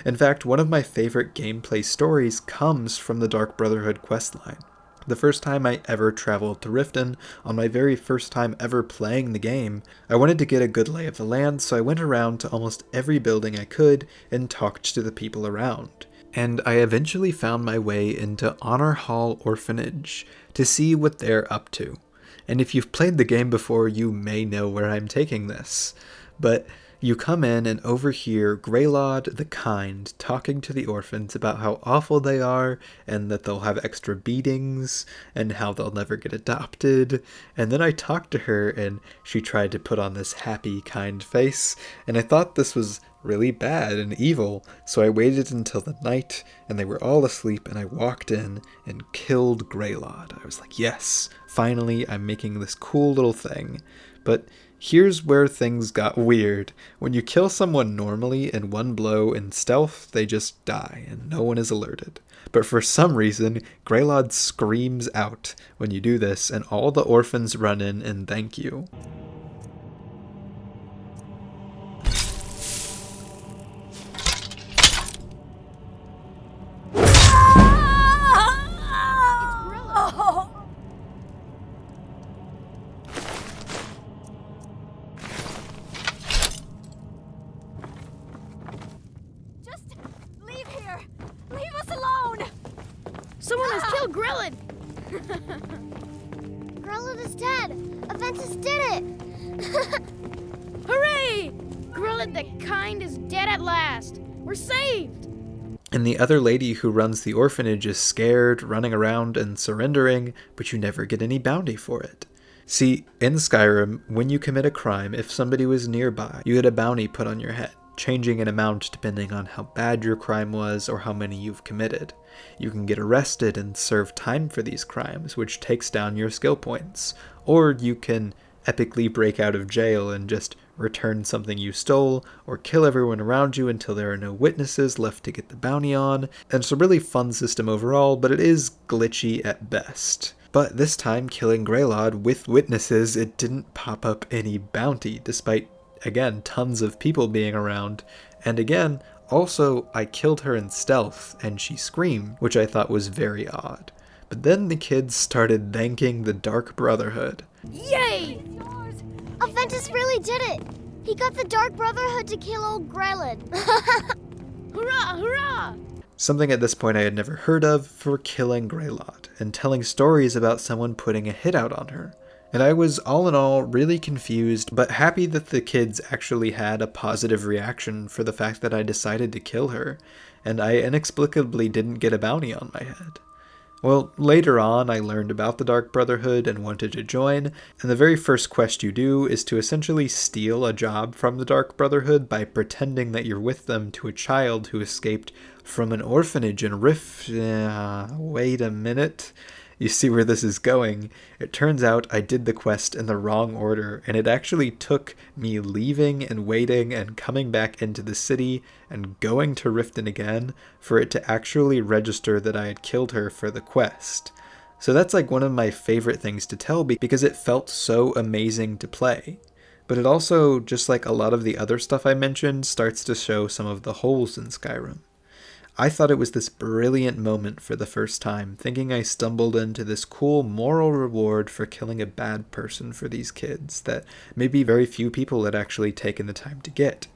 Speaker 1: In fact, one of my favorite gameplay stories comes from the Dark Brotherhood questline. The first time I ever traveled to Riften, on my very first time ever playing the game, I wanted to get a good lay of the land, so I went around to almost every building I could and talked to the people around. And I eventually found my way into Honor Hall Orphanage to see what they're up to. And if you've played the game before, you may know where I'm taking this. But you come in and overhear Greylod the Kind talking to the orphans about how awful they are, and that they'll have extra beatings, and how they'll never get adopted. And then I talked to her, and she tried to put on this happy, kind face, and I thought this was really bad and evil, so I waited until the night and they were all asleep and I walked in and killed Greylod. I was like, yes, finally I'm making this cool little thing. But here's where things got weird. When you kill someone normally in one blow in stealth, they just die and no one is alerted. But for some reason, Greylod screams out when you do this and all the orphans run in and thank you.
Speaker 4: Someone has killed Grillin!
Speaker 8: Grillin is dead! Aventus did it!
Speaker 4: Hooray! Grillin the kind is dead at last! We're saved!
Speaker 1: And the other lady who runs the orphanage is scared, running around and surrendering, but you never get any bounty for it. See, in Skyrim, when you commit a crime, if somebody was nearby, you get a bounty put on your head, changing in amount depending on how bad your crime was or how many you've committed. You can get arrested and serve time for these crimes, which takes down your skill points. Or you can epically break out of jail and just return something you stole, or kill everyone around you until there are no witnesses left to get the bounty on. And it's a really fun system overall, but it is glitchy at best. But this time, killing Greylod with witnesses, it didn't pop up any bounty, despite, again, tons of people being around. And again, also, I killed her in stealth, and she screamed, which I thought was very odd. But then the kids started thanking the Dark Brotherhood.
Speaker 4: Yay!
Speaker 8: Aventus really did it! He got the Dark Brotherhood to kill old Grylin.
Speaker 4: Hurrah! Hurrah!
Speaker 1: Something at this point I had never heard of, for killing Greylod, and telling stories about someone putting a hit out on her. And I was, all in all, really confused, but happy that the kids actually had a positive reaction for the fact that I decided to kill her, and I inexplicably didn't get a bounty on my head. Well, later on, I learned about the Dark Brotherhood and wanted to join, and the very first quest you do is to essentially steal a job from the Dark Brotherhood by pretending that you're with them to a child who escaped from an orphanage in wait a minute. You see where this is going. It turns out I did the quest in the wrong order, and it actually took me leaving and waiting and coming back into the city and going to Riften again for it to actually register that I had killed her for the quest. So that's like one of my favorite things to tell because it felt so amazing to play. But it also, just like a lot of the other stuff I mentioned, starts to show some of the holes in Skyrim. I thought it was this brilliant moment for the first time, thinking I stumbled into this cool moral reward for killing a bad person for these kids that maybe very few people had actually taken the time to get.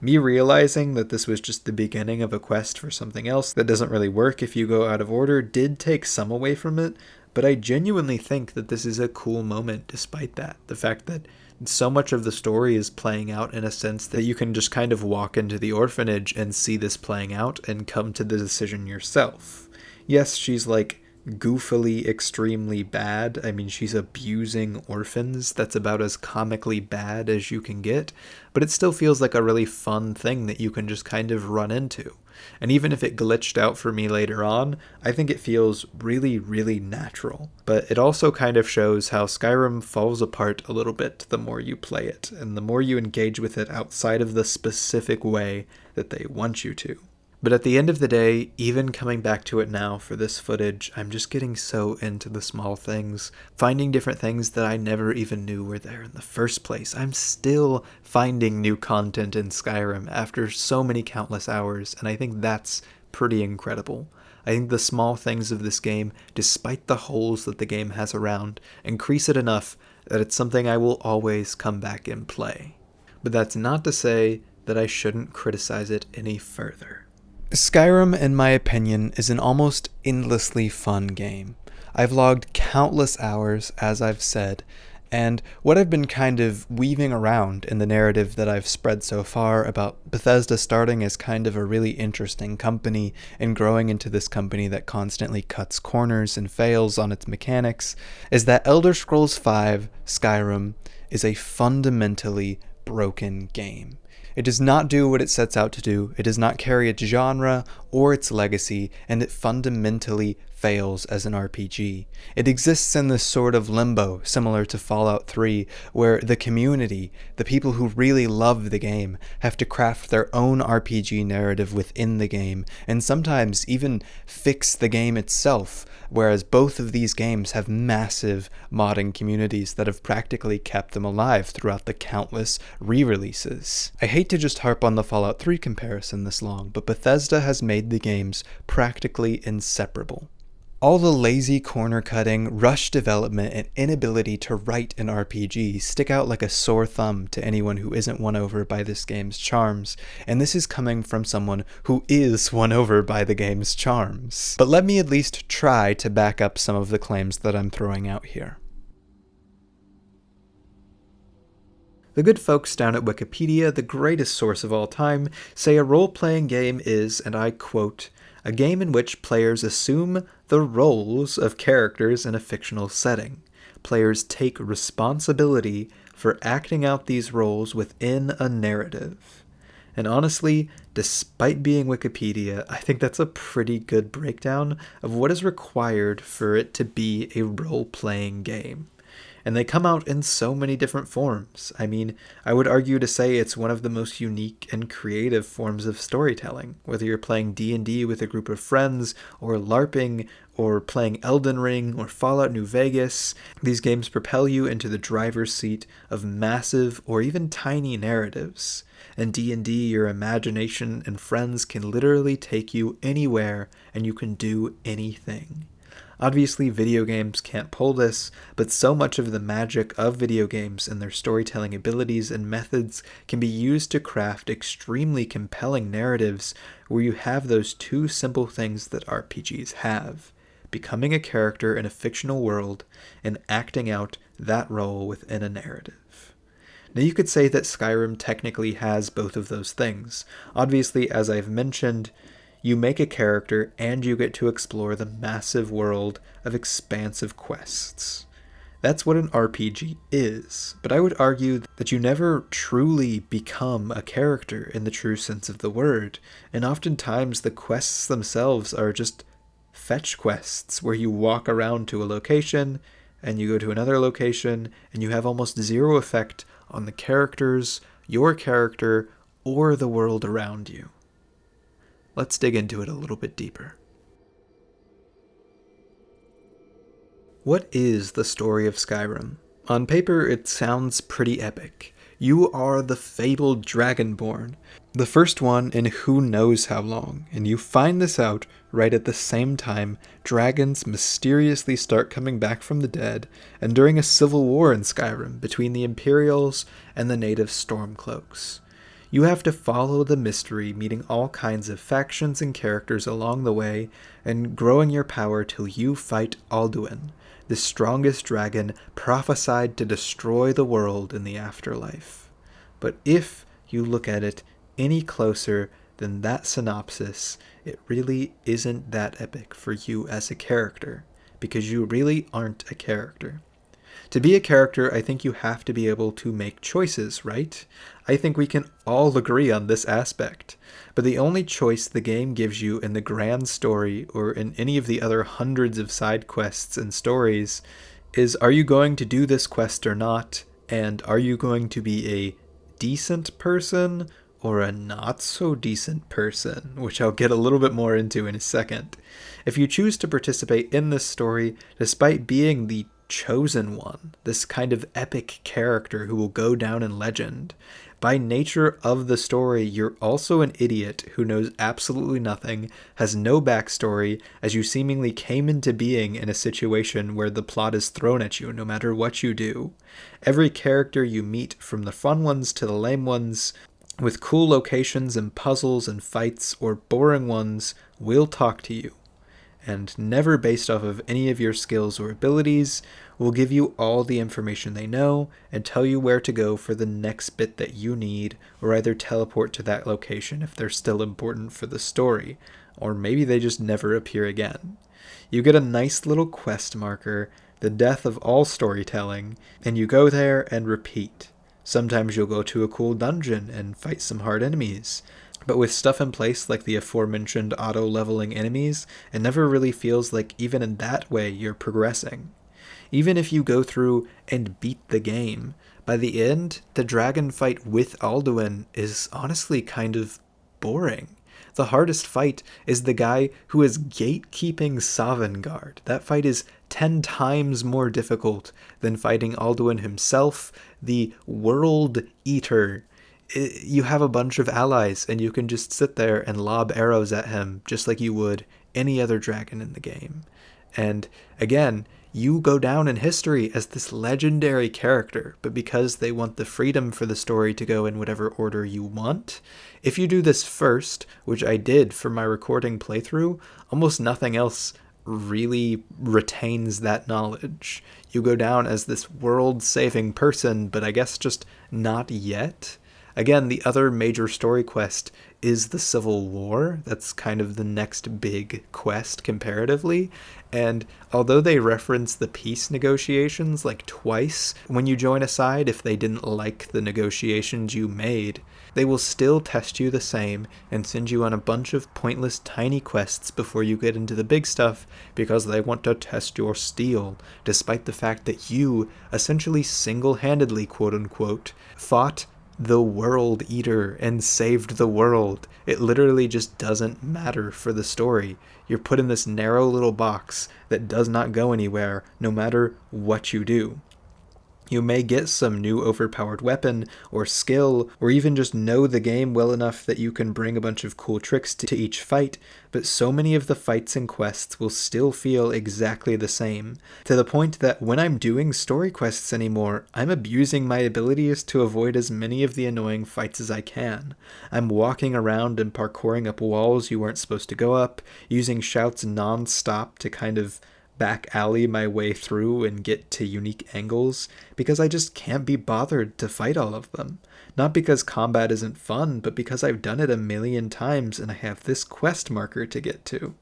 Speaker 1: Me realizing that this was just the beginning of a quest for something else that doesn't really work if you go out of order did take some away from it, but I genuinely think that this is a cool moment despite that. The fact that so much of the story is playing out in a sense that you can just kind of walk into the orphanage and see this playing out and come to the decision yourself. Yes, she's like goofily extremely bad. I mean, she's abusing orphans. That's about as comically bad as you can get, but it still feels like a really fun thing that you can just kind of run into. And even if it glitched out for me later on, I think it feels really, really natural. But it also kind of shows how Skyrim falls apart a little bit the more you play it, and the more you engage with it outside of the specific way that they want you to. But at the end of the day, even coming back to it now for this footage, I'm just getting so into the small things, finding different things that I never even knew were there in the first place. I'm still finding new content in Skyrim after so many countless hours, and I think that's pretty incredible. I think the small things of this game, despite the holes that the game has around, increase it enough that it's something I will always come back and play. But that's not to say that I shouldn't criticize it any further. Skyrim, in my opinion, is an almost endlessly fun game. I've logged countless hours, as I've said, and what I've been kind of weaving around in the narrative that I've spread so far about Bethesda starting as kind of a really interesting company and growing into this company that constantly cuts corners and fails on its mechanics, is that Elder Scrolls V Skyrim is a fundamentally broken game. It does not do what it sets out to do, it does not carry its genre or its legacy, and it fundamentally fails as an RPG. It exists in this sort of limbo, similar to Fallout 3, where the community, the people who really love the game, have to craft their own RPG narrative within the game, and sometimes even fix the game itself, whereas both of these games have massive modding communities that have practically kept them alive throughout the countless re-releases. I hate to just harp on the Fallout 3 comparison this long, but Bethesda has made the games practically inseparable. All the lazy corner-cutting, rushed development, and inability to write an RPG stick out like a sore thumb to anyone who isn't won over by this game's charms, and this is coming from someone who is won over by the game's charms. But let me at least try to back up some of the claims that I'm throwing out here. The good folks down at Wikipedia, the greatest source of all time, say a role-playing game is, and I quote, a game in which players assume the roles of characters in a fictional setting. Players take responsibility for acting out these roles within a narrative. And honestly, despite being Wikipedia, I think that's a pretty good breakdown of what is required for it to be a role-playing game. And they come out in so many different forms. I mean, I would argue to say it's one of the most unique and creative forms of storytelling. Whether you're playing D&D with a group of friends, or LARPing, or playing Elden Ring, or Fallout New Vegas, these games propel you into the driver's seat of massive or even tiny narratives. In D&D, your imagination and friends can literally take you anywhere, and you can do anything. Obviously, video games can't pull this, but so much of the magic of video games and their storytelling abilities and methods can be used to craft extremely compelling narratives where you have those two simple things that RPGs have: becoming a character in a fictional world and acting out that role within a narrative. Now you could say that Skyrim technically has both of those things. Obviously, as I've mentioned, you make a character and you get to explore the massive world of expansive quests. That's what an RPG is, but I would argue that you never truly become a character in the true sense of the word, and oftentimes the quests themselves are just fetch quests where you walk around to a location and you go to another location and you have almost zero effect on the characters, your character, or the world around you. Let's dig into it a little bit deeper. What is the story of Skyrim? On paper, it sounds pretty epic. You are the fabled Dragonborn, the first one in who knows how long, and you find this out right at the same time dragons mysteriously start coming back from the dead, and during a civil war in Skyrim between the Imperials and the native Stormcloaks. You have to follow the mystery, meeting all kinds of factions and characters along the way, and growing your power till you fight Alduin, the strongest dragon prophesied to destroy the world in the afterlife. But if you look at it any closer than that synopsis, it really isn't that epic for you as a character, because you really aren't a character. To be a character, I think you have to be able to make choices, right? I think we can all agree on this aspect. But the only choice the game gives you in the grand story, or in any of the other hundreds of side quests and stories, is are you going to do this quest or not? And are you going to be a decent person or a not so decent person, which I'll get a little bit more into in a second. If you choose to participate in this story, despite being the chosen one, this kind of epic character who will go down in legend, by nature of the story, you're also an idiot who knows absolutely nothing, has no backstory, as you seemingly came into being in a situation where the plot is thrown at you no matter what you do. Every character you meet, from the fun ones to the lame ones, with cool locations and puzzles and fights, or boring ones, will talk to you. And never based off of any of your skills or abilities, will give you all the information they know and tell you where to go for the next bit that you need, or either teleport to that location if they're still important for the story, or maybe they just never appear again. You get a nice little quest marker, the death of all storytelling, and you go there and repeat. Sometimes you'll go to a cool dungeon and fight some hard enemies. But with stuff in place like the aforementioned auto-leveling enemies, it never really feels like even in that way you're progressing. Even if you go through and beat the game, by the end, the dragon fight with Alduin is honestly kind of boring. The hardest fight is the guy who is gatekeeping Sovngarde. That fight is 10 times more difficult than fighting Alduin himself, the World Eater. You have a bunch of allies, and you can just sit there and lob arrows at him just like you would any other dragon in the game. And again, you go down in history as this legendary character, but because they want the freedom for the story to go in whatever order you want, if you do this first, which I did for my recording playthrough, almost nothing else really retains that knowledge. You go down as this world-saving person, but I guess just not yet. Again, the other major story quest is the Civil War. That's kind of the next big quest comparatively. And although they reference the peace negotiations like twice when you join a side, if they didn't like the negotiations you made, they will still test you the same and send you on a bunch of pointless tiny quests before you get into the big stuff because they want to test your steel, despite the fact that you essentially single-handedly, quote-unquote, fought the World Eater and saved the world. It literally just doesn't matter for the story. You're put in this narrow little box that does not go anywhere, no matter what you do. You may get some new overpowered weapon or skill, or even just know the game well enough that you can bring a bunch of cool tricks to each fight, but so many of the fights and quests will still feel exactly the same, to the point that when I'm doing story quests anymore, I'm abusing my abilities to avoid as many of the annoying fights as I can. I'm walking around and parkouring up walls you weren't supposed to go up, using shouts non-stop to kind of back alley my way through and get to unique angles, because I just can't be bothered to fight all of them. Not because combat isn't fun, but because I've done it a million times and I have this quest marker to get to.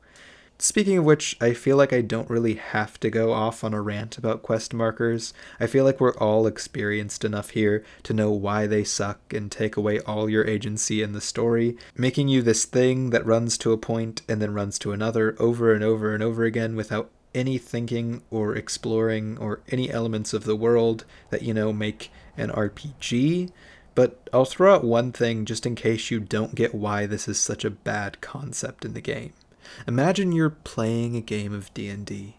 Speaker 1: Speaking of which, I feel like I don't really have to go off on a rant about quest markers. I feel like we're all experienced enough here to know why they suck and take away all your agency in the story, making you this thing that runs to a point and then runs to another over and over and over again without any thinking or exploring or any elements of the world that, make an RPG. But I'll throw out one thing just in case you don't get why this is such a bad concept in the game. Imagine you're playing a game of D&D.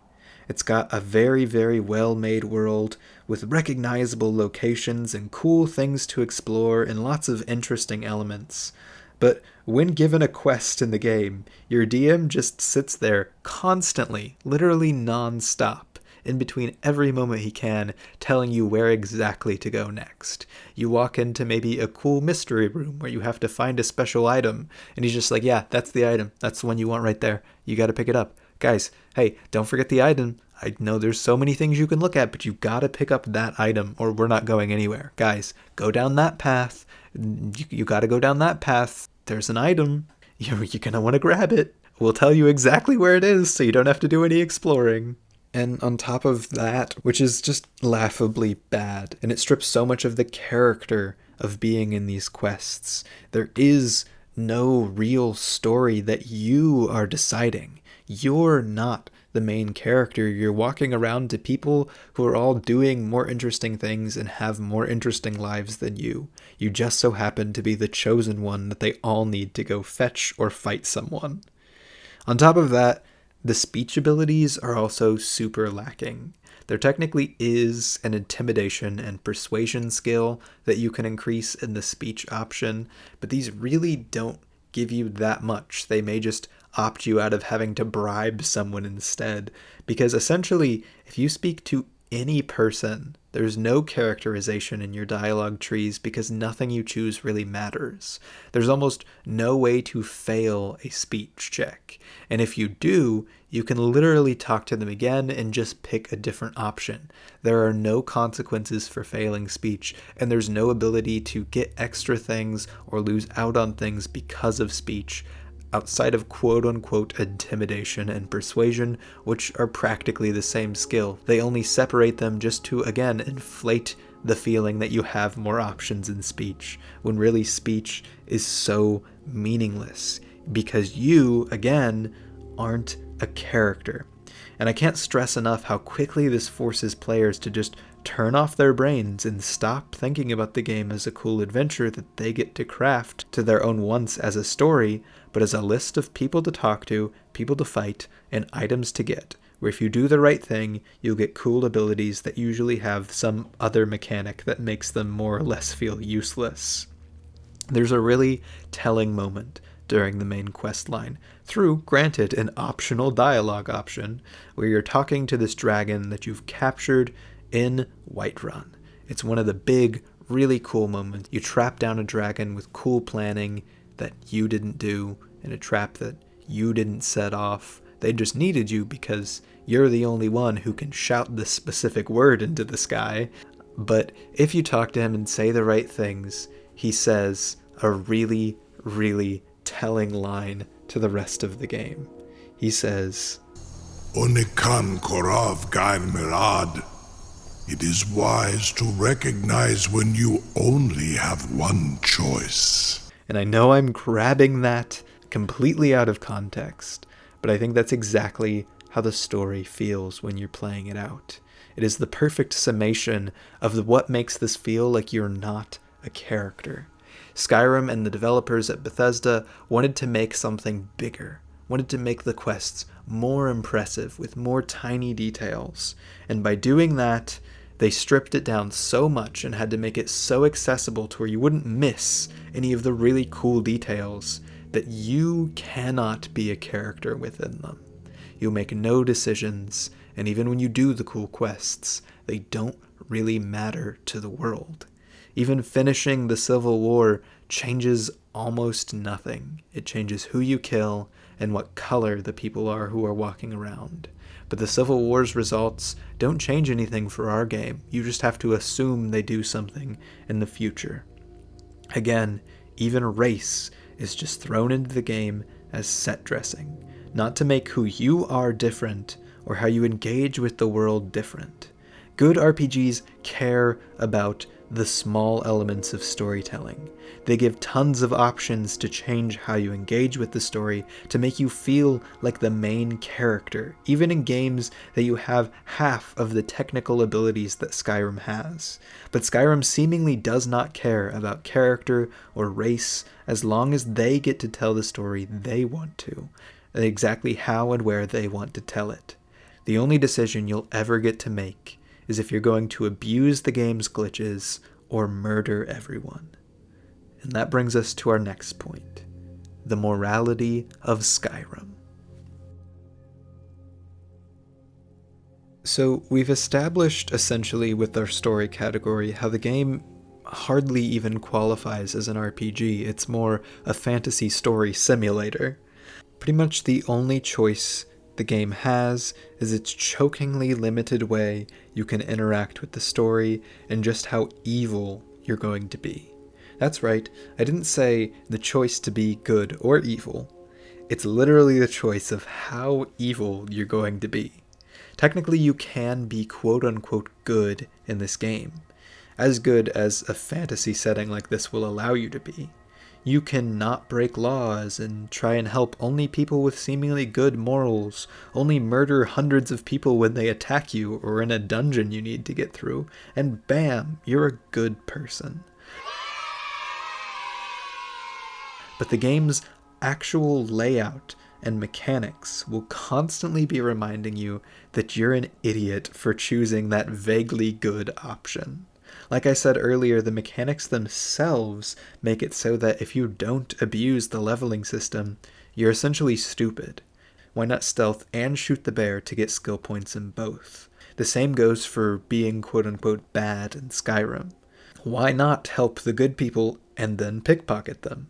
Speaker 1: It's got a very, very well-made world with recognizable locations and cool things to explore and lots of interesting elements. But when given a quest in the game, your DM just sits there constantly, literally non-stop, in between every moment he can, telling you where exactly to go next. You walk into maybe a cool mystery room where you have to find a special item, and he's just like, yeah, that's the item. That's the one you want right there. You gotta pick it up. Guys, hey, don't forget the item. I know there's so many things you can look at, but you gotta pick up that item or we're not going anywhere. Guys, go down that path. You gotta go down that path. There's an item. You're gonna want to grab it. We'll tell you exactly where it is so you don't have to do any exploring. And on top of that, which is just laughably bad, and it strips so much of the character of being in these quests, there is no real story that you are deciding. You're not the main character. You're walking around to people who are all doing more interesting things and have more interesting lives than you. You just so happen to be the chosen one that they all need to go fetch or fight someone. On top of that, the speech abilities are also super lacking. There technically is an intimidation and persuasion skill that you can increase in the speech option, but these really don't give you that much. They may just opt you out of having to bribe someone instead, because essentially, if you speak to any person, there's no characterization in your dialogue trees because nothing you choose really matters. There's almost no way to fail a speech check, and if you do, you can literally talk to them again and just pick a different option. There are no consequences for failing speech, and there's no ability to get extra things or lose out on things because of speech, outside of quote-unquote intimidation and persuasion, which are practically the same skill. They only separate them just to, again, inflate the feeling that you have more options in speech, when really speech is so meaningless, because you, again, aren't a character. And I can't stress enough how quickly this forces players to just turn off their brains and stop thinking about the game as a cool adventure that they get to craft to their own wants as a story, but as a list of people to talk to, people to fight, and items to get, where if you do the right thing, you'll get cool abilities that usually have some other mechanic that makes them more or less feel useless. There's a really telling moment during the main quest line, through, granted, an optional dialogue option, where you're talking to this dragon that you've captured in Whiterun. It's one of the big, really cool moments. You trap down a dragon with cool planning that you didn't do, in a trap that you didn't set off. They just needed you because you're the only one who can shout this specific word into the sky. But if you talk to him and say the right things, he says a really, really telling line to the rest of the game. He says,
Speaker 11: Onikan Korav Gair Mirad. It is wise to recognize when you only have one choice.
Speaker 1: And I know I'm grabbing that completely out of context, but I think that's exactly how the story feels when you're playing it out. It is the perfect summation of what makes this feel like you're not a character. Skyrim and the developers at Bethesda wanted to make something bigger, wanted to make the quests more impressive with more tiny details, and by doing that, they stripped it down so much and had to make it so accessible to where you wouldn't miss any of the really cool details that you cannot be a character within them. You'll make no decisions, and even when you do the cool quests, they don't really matter to the world. Even finishing the Civil War changes almost nothing. It changes who you kill and what color the people are who are walking around. But the Civil War's results don't change anything for our game. You just have to assume they do something in the future. Again, even race is just thrown into the game as set dressing, not to make who you are different or how you engage with the world different. Good RPGs care about the small elements of storytelling. They give tons of options to change how you engage with the story to make you feel like the main character, even in games that you have half of the technical abilities that Skyrim has. But Skyrim seemingly does not care about character or race as long as they get to tell the story they want to, and exactly how and where they want to tell it. The only decision you'll ever get to make is if you're going to abuse the game's glitches or murder everyone. And that brings us to our next point, the morality of Skyrim. So we've established essentially with our story category how the game hardly even qualifies as an RPG. It's more a fantasy story simulator. Pretty much the only choice the game has is its chokingly limited way you can interact with the story and just how evil you're going to be. That's right, I didn't say the choice to be good or evil. It's literally the choice of how evil you're going to be. Technically, you can be quote-unquote good in this game, as good as a fantasy setting like this will allow you to be. You can not break laws and try and help only people with seemingly good morals, only murder hundreds of people when they attack you or in a dungeon you need to get through, and bam, you're a good person. But the game's actual layout and mechanics will constantly be reminding you that you're an idiot for choosing that vaguely good option. Like I said earlier, the mechanics themselves make it so that if you don't abuse the leveling system, you're essentially stupid. Why not stealth and shoot the bear to get skill points in both? The same goes for being quote-unquote bad in Skyrim. Why not help the good people and then pickpocket them?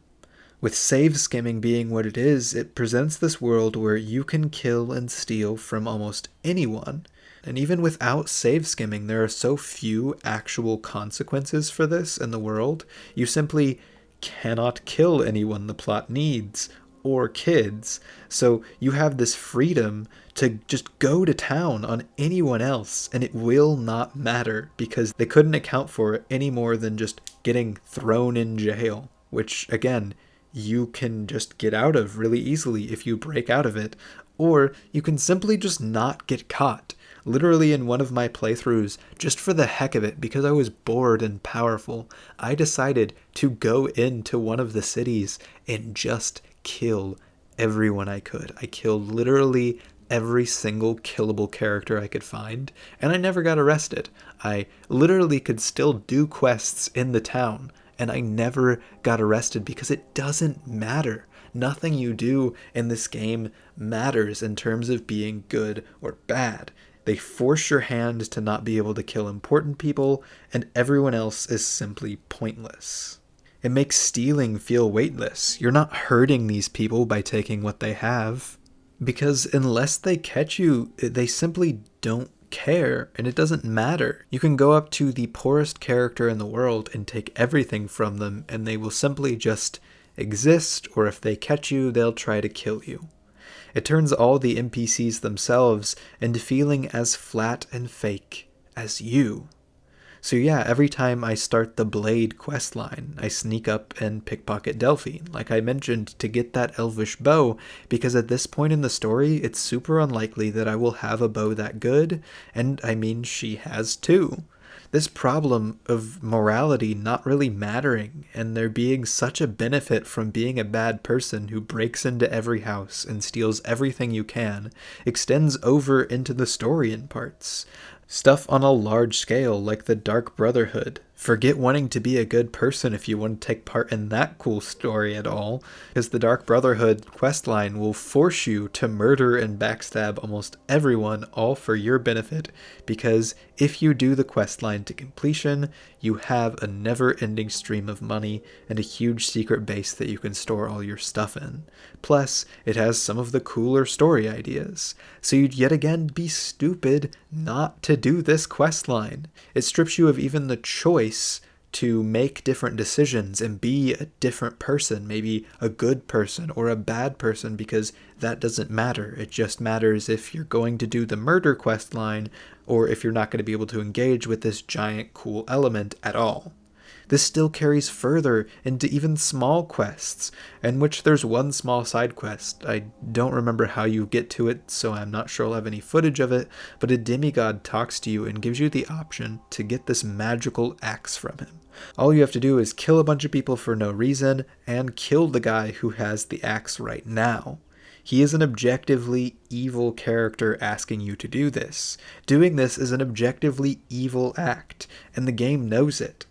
Speaker 1: With save skimming being what it is, it presents this world where you can kill and steal from almost anyone. And even without save skimming, there are so few actual consequences for this in the world. You simply cannot kill anyone the plot needs, or kids. So you have this freedom to just go to town on anyone else, and it will not matter because they couldn't account for it any more than just getting thrown in jail, which, again, you can just get out of really easily if you break out of it, or you can simply just not get caught. Literally in one of my playthroughs, just for the heck of it, because I was bored and powerful, I decided to go into one of the cities and just kill everyone I could. I killed literally every single killable character I could find, and I never got arrested. I literally could still do quests in the town, and I never got arrested because it doesn't matter. Nothing you do in this game matters in terms of being good or bad. They force your hand to not be able to kill important people, and everyone else is simply pointless. It makes stealing feel weightless. You're not hurting these people by taking what they have, because unless they catch you, they simply don't care, and it doesn't matter. You can go up to the poorest character in the world and take everything from them, and they will simply just exist, or if they catch you, they'll try to kill you. It turns all the NPCs themselves into feeling as flat and fake as you. So yeah, every time I start the Blade questline, I sneak up and pickpocket Delphine, like I mentioned, to get that elvish bow, because at this point in the story, it's super unlikely that I will have a bow that good, and I mean, she has too. This problem of morality not really mattering, and there being such a benefit from being a bad person who breaks into every house and steals everything you can, extends over into the story in parts. Stuff on a large scale, like the Dark Brotherhood. Forget wanting to be a good person if you want to take part in that cool story at all, because the Dark Brotherhood questline will force you to murder and backstab almost everyone, all for your benefit, because if you do the questline to completion, you have a never-ending stream of money and a huge secret base that you can store all your stuff in. Plus, it has some of the cooler story ideas, so you'd yet again be stupid not to do this questline. It strips you of even the choice to make different decisions and be a different person, maybe a good person or a bad person, because that doesn't matter. It just matters if you're going to do the murder quest line or if you're not going to be able to engage with this giant cool element at all. This still carries further into even small quests, in which there's one small side quest. I don't remember how you get to it, so I'm not sure I'll have any footage of it, but a demigod talks to you and gives you the option to get this magical axe from him. All you have to do is kill a bunch of people for no reason, and kill the guy who has the axe right now. He is an objectively evil character asking you to do this. Doing this is an objectively evil act, and the game knows it.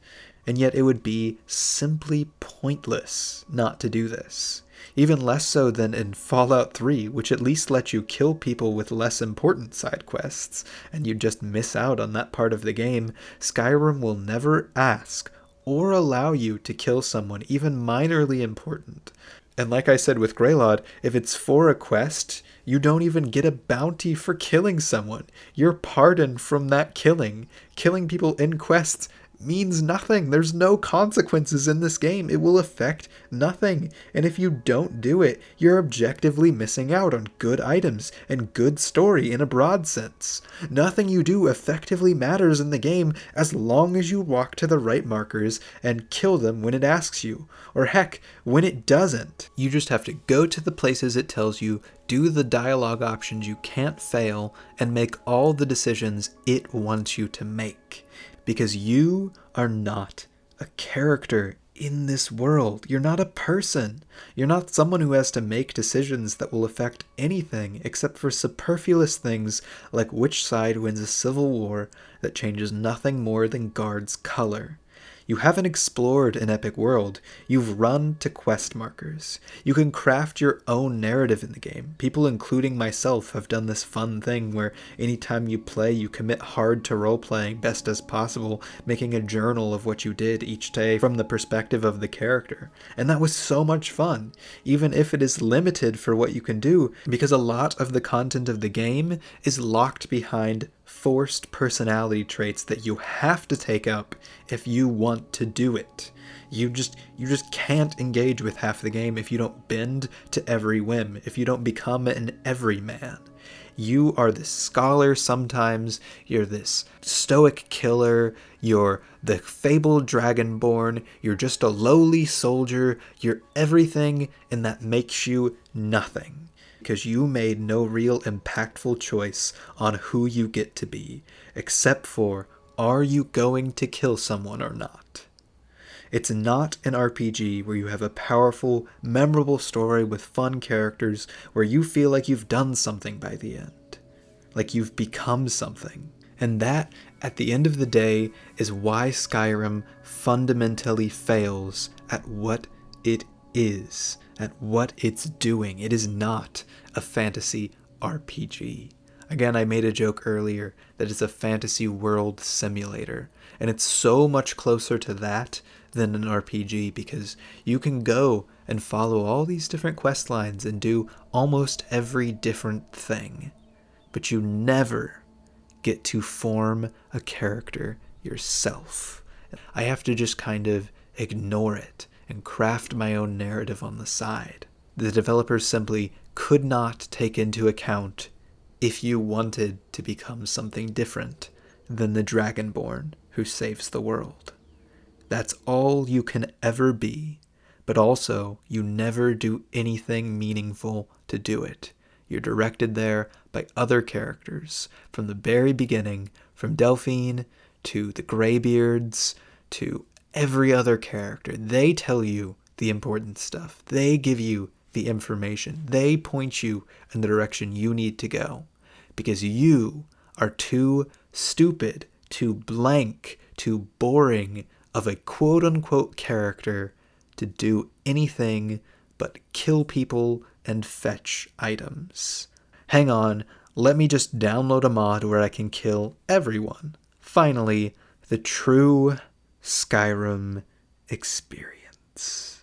Speaker 1: And yet it would be simply pointless not to do this. Even less so than in Fallout 3, which at least lets you kill people with less important side quests, and you just miss out on that part of the game. Skyrim will never ask or allow you to kill someone even minorly important. And like I said with Greylod, if it's for a quest, you don't even get a bounty for killing someone. You're pardoned from that killing. Killing people in quests means nothing. There's no consequences in this game. It will affect nothing. And if you don't do it, you're objectively missing out on good items and good story in a broad sense. Nothing you do effectively matters in the game as long as you walk to the right markers and kill them when it asks you. Or heck, when it doesn't. You just have to go to the places it tells you, do the dialogue options you can't fail, and make all the decisions it wants you to make. Because you are not a character in this world. You're not a person. You're not someone who has to make decisions that will affect anything except for superfluous things like which side wins a civil war that changes nothing more than guards' color. You haven't explored an epic world. You've run to quest markers. You can craft your own narrative in the game. People, including myself, have done this fun thing where anytime you play, you commit hard to role-playing best as possible, making a journal of what you did each day from the perspective of the character. And that was so much fun, even if it is limited for what you can do, because a lot of the content of the game is locked behind forced personality traits that you have to take up if you want to do it. You just can't engage with half the game if you don't bend to every whim, if you don't become an everyman. You are this scholar sometimes, you're this stoic killer, you're the fabled dragonborn, you're just a lowly soldier, you're everything, and that makes you nothing. Because you made no real impactful choice on who you get to be, except for, are you going to kill someone or not? It's not an RPG where you have a powerful, memorable story with fun characters where you feel like you've done something by the end. Like you've become something. And that, at the end of the day, is why Skyrim fundamentally fails at what it is, at what it's doing. It is not a fantasy RPG. Again, I made a joke earlier that it's a fantasy world simulator, and it's so much closer to that than an RPG because you can go and follow all these different quest lines and do almost every different thing, but you never get to form a character yourself. I have to just kind of ignore it and craft my own narrative on the side. The developers simply could not take into account if you wanted to become something different than the Dragonborn who saves the world. That's all you can ever be, but also you never do anything meaningful to do it. You're directed there by other characters from the very beginning, from Delphine to the Greybeards to every other character. They tell you the important stuff. They give you the information. They point you in the direction you need to go because you are too stupid, too blank, too boring of a quote-unquote character to do anything but kill people and fetch items. Hang on, let me just download a mod where I can kill everyone. Finally, the true Skyrim experience.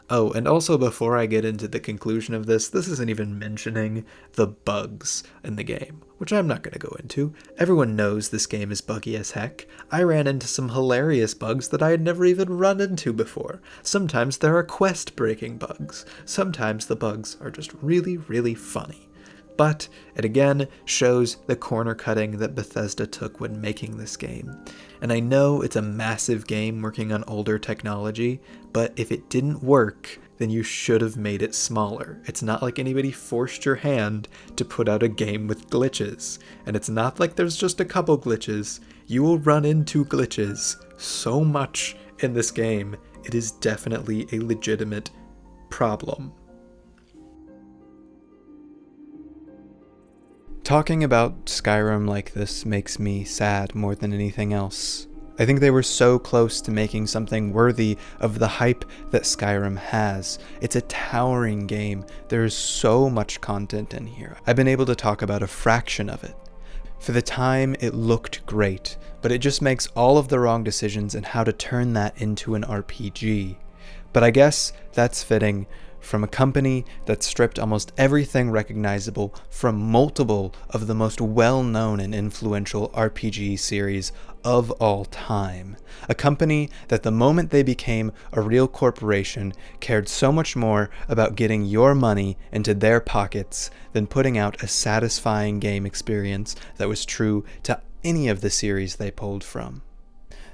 Speaker 1: Oh, and also before I get into the conclusion of this isn't even mentioning the bugs in the game, which I'm not going to go into. Everyone knows this game is buggy as heck. I ran into some hilarious bugs that I had never even run into before. Sometimes there are quest-breaking bugs. Sometimes the bugs are just really, really funny. But it again shows the corner cutting that Bethesda took when making this game. And I know it's a massive game working on older technology, but if it didn't work, then you should have made it smaller. It's not like anybody forced your hand to put out a game with glitches. And it's not like there's just a couple glitches. You will run into glitches so much in this game. It is definitely a legitimate problem. Talking about Skyrim like this makes me sad more than anything else. I think they were so close to making something worthy of the hype that Skyrim has. It's a towering game. There is so much content in here. I've been able to talk about a fraction of it. For the time, it looked great, but it just makes all of the wrong decisions in how to turn that into an RPG. But I guess that's fitting from a company that stripped almost everything recognizable from multiple of the most well-known and influential RPG series of all time. A company that the moment they became a real corporation cared so much more about getting your money into their pockets than putting out a satisfying game experience that was true to any of the series they pulled from.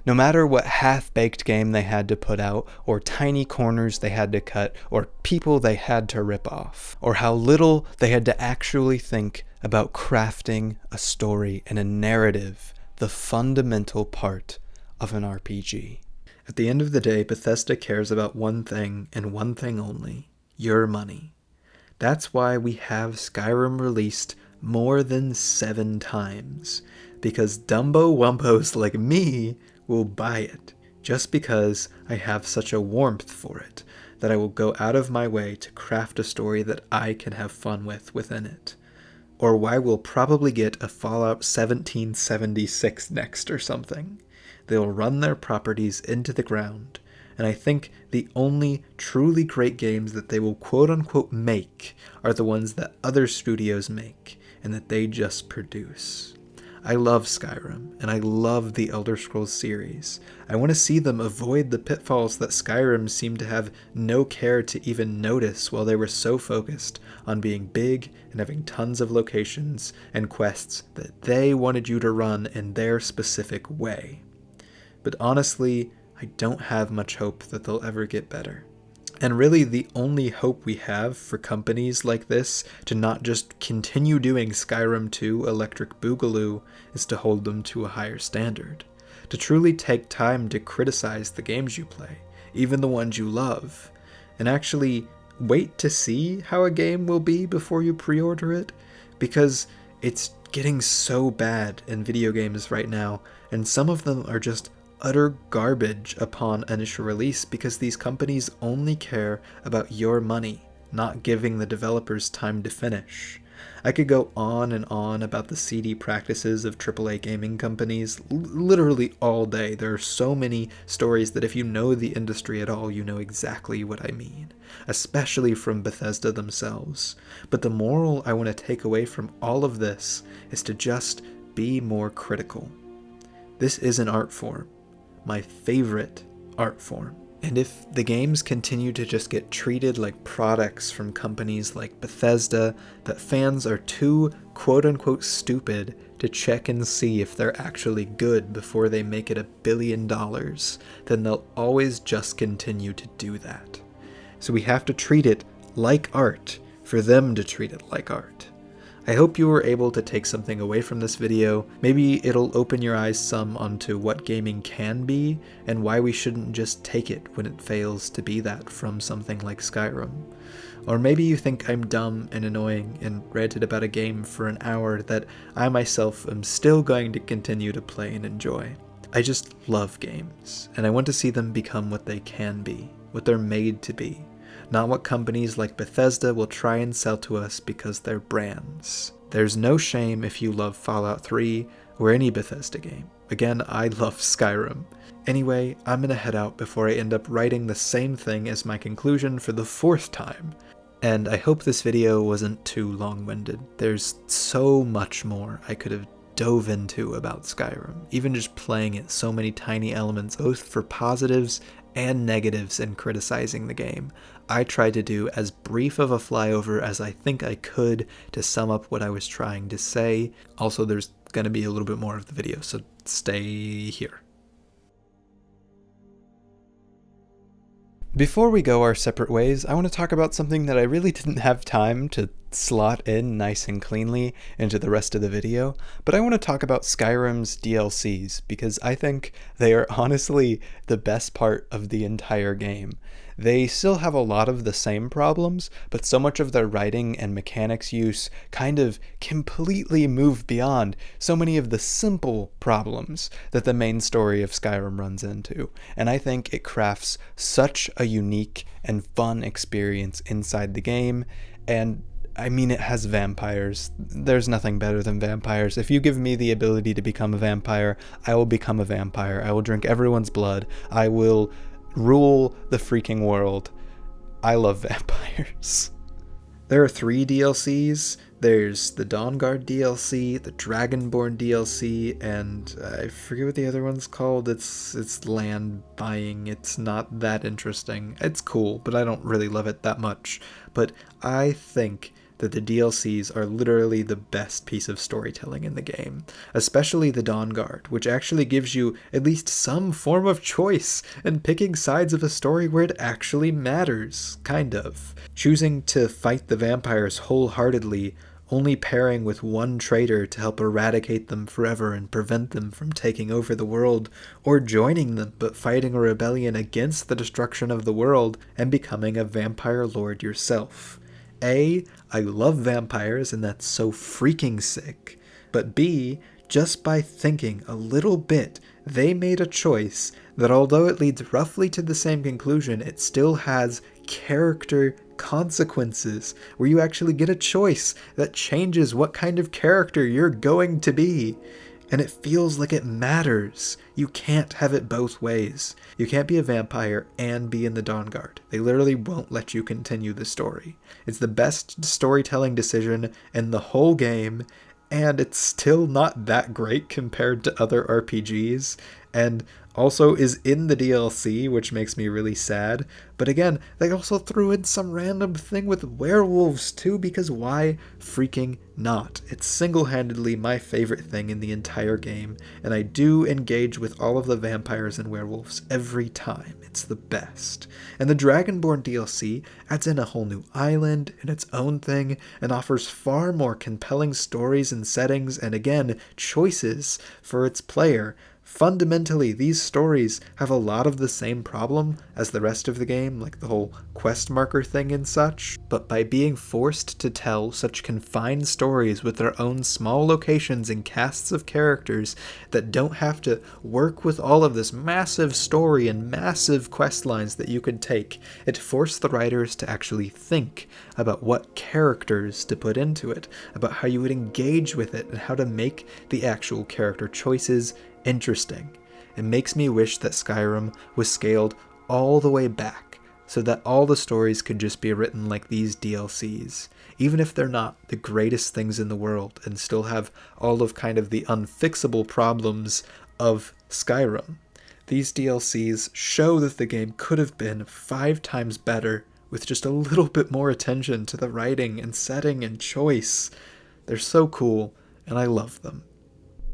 Speaker 1: No matter what half-baked game they had to put out, or tiny corners they had to cut, or people they had to rip off, or how little they had to actually think about crafting a story and a narrative, the fundamental part of an RPG. At the end of the day, Bethesda cares about one thing and one thing only: your money. That's why we have Skyrim released more than 7 times, because Dumbo Wumpos like me will buy it, just because I have such a warmth for it, that I will go out of my way to craft a story that I can have fun with within it. Or why we'll probably get a Fallout 1776 next or something. They'll run their properties into the ground, and I think the only truly great games that they will quote-unquote make are the ones that other studios make, and that they just produce. I love Skyrim, and I love the Elder Scrolls series. I want to see them avoid the pitfalls that Skyrim seemed to have no care to even notice while they were so focused on being big and having tons of locations and quests that they wanted you to run in their specific way. But honestly, I don't have much hope that they'll ever get better. And really, the only hope we have for companies like this to not just continue doing Skyrim 2 Electric Boogaloo is to hold them to a higher standard. To truly take time to criticize the games you play, even the ones you love, and actually wait to see how a game will be before you pre-order it, because it's getting so bad in video games right now, and some of them are just utter garbage upon initial release because these companies only care about your money, not giving the developers time to finish. I could go on and on about the seedy practices of AAA gaming companies literally all day. There are so many stories that if you know the industry at all, you know exactly what I mean, especially from Bethesda themselves. But the moral I want to take away from all of this is to just be more critical. This is an art form. My favorite art form. And if the games continue to just get treated like products from companies like Bethesda that fans are too quote-unquote stupid to check and see if they're actually good before they make it $1 billion, then they'll always just continue to do that. So we have to treat it like art for them to treat it like art. I hope you were able to take something away from this video. Maybe it'll open your eyes some onto what gaming can be and why we shouldn't just take it when it fails to be that from something like Skyrim. Or maybe you think I'm dumb and annoying and ranted about a game for an hour that I myself am still going to continue to play and enjoy. I just love games, and I want to see them become what they can be, what they're made to be. Not what companies like Bethesda will try and sell to us because they're brands. There's no shame if you love Fallout 3 or any Bethesda game. Again, I love Skyrim. Anyway, I'm gonna head out before I end up writing the same thing as my conclusion for the 4th time. And I hope this video wasn't too long-winded. There's so much more I could have dove into about Skyrim, even just playing it, so many tiny elements, both for positives and negatives in criticizing the game. I tried to do as brief of a flyover as I think I could to sum up what I was trying to say. Also, there's going to be a little bit more of the video, so stay here. Before we go our separate ways, I want to talk about something that I really didn't have time to slot in nice and cleanly into the rest of the video, but I want to talk about Skyrim's DLCs because I think they are honestly the best part of the entire game. They still have a lot of the same problems, but so much of their writing and mechanics use kind of completely move beyond so many of the simple problems that the main story of Skyrim runs into. And I think it crafts such a unique and fun experience inside the game. And I mean, it has vampires. There's nothing better than vampires. If you give me the ability to become a vampire, I will become a vampire. I will drink everyone's blood. I will rule the freaking world. I love vampires. There are 3 DLCs. There's the Dawnguard DLC, the Dragonborn DLC, and I forget what the other one's called. It's land buying. It's not that interesting. It's cool, but I don't really love it that much. But I think that the DLCs are literally the best piece of storytelling in the game, especially the Dawnguard, which actually gives you at least some form of choice in picking sides of a story where it actually matters, kind of. Choosing to fight the vampires wholeheartedly, only pairing with one traitor to help eradicate them forever and prevent them from taking over the world, or joining them but fighting a rebellion against the destruction of the world and becoming a vampire lord yourself. A, I love vampires and that's so freaking sick, but B, just by thinking a little bit, they made a choice that although it leads roughly to the same conclusion, it still has character consequences, where you actually get a choice that changes what kind of character you're going to be. and it feels like it matters. You can't have it both ways. You can't be a vampire and be in the Dawn Guard. They literally won't let you continue the story. It's the best storytelling decision in the whole game, and it's still not that great compared to other RPGs, and also is in the DLC, which makes me really sad. But again, they also threw in some random thing with werewolves too, because why freaking not? It's single-handedly my favorite thing in the entire game, and I do engage with all of the vampires and werewolves every time. It's the best. And the Dragonborn DLC adds in a whole new island and its own thing, and offers far more compelling stories and settings, and again, choices for its player. Fundamentally, these stories have a lot of the same problem as the rest of the game, like the whole quest marker thing and such, but by being forced to tell such confined stories with their own small locations and casts of characters that don't have to work with all of this massive story and massive quest lines that you could take, it forced the writers to actually think about what characters to put into it, about how you would engage with it, and how to make the actual character choices interesting. It makes me wish that Skyrim was scaled all the way back so that all the stories could just be written like these DLCs, even if they're not the greatest things in the world and still have all of kind of the unfixable problems of Skyrim. These DLCs show that the game could have been 5 times better with just a little bit more attention to the writing and setting and choice. They're so cool, and I love them.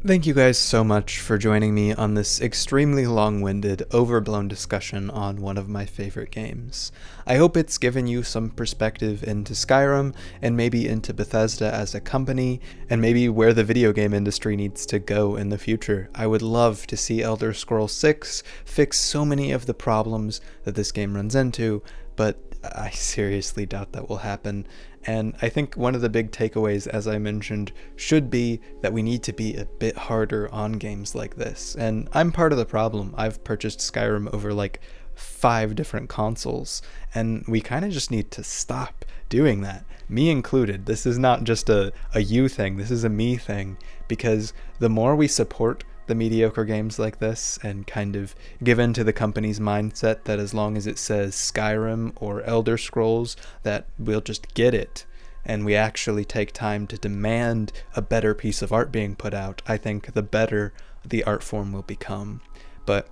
Speaker 1: Thank you guys so much for joining me on this extremely long-winded, overblown discussion on one of my favorite games. I hope it's given you some perspective into Skyrim, and maybe into Bethesda as a company, and maybe where the video game industry needs to go in the future. I would love to see Elder Scrolls 6 fix so many of the problems that this game runs into, but I seriously doubt that will happen. And I think one of the big takeaways, as I mentioned, should be that we need to be a bit harder on games like this. And I'm part of the problem. I've purchased Skyrim over like 5 different consoles, and we kind of just need to stop doing that. Me included. This is not just a you thing, this is a me thing, because the more we support the mediocre games like this and kind of give in to the company's mindset that as long as it says Skyrim or Elder Scrolls, that we'll just get it, and we actually take time to demand a better piece of art being put out, I think the better the art form will become. But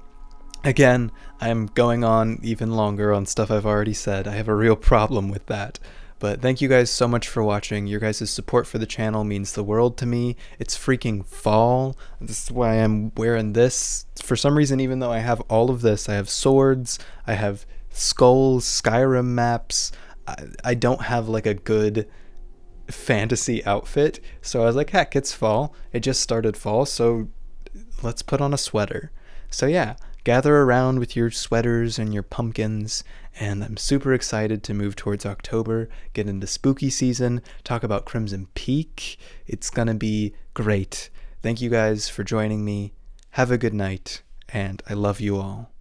Speaker 1: again, I'm going on even longer on stuff I've already said. I have a real problem with that. But thank you guys so much for watching. Your guys' support for the channel means the world to me. It's freaking fall. This is why I'm wearing this. For some reason, even though I have all of this, I have swords, I have skulls, Skyrim maps, I don't have like a good fantasy outfit. So I was like, heck, it's fall. It just started fall, so let's put on a sweater. So yeah, gather around with your sweaters and your pumpkins, and I'm super excited to move towards October, get into spooky season, talk about Crimson Peak. It's gonna be great. Thank you guys for joining me. Have a good night, and I love you all.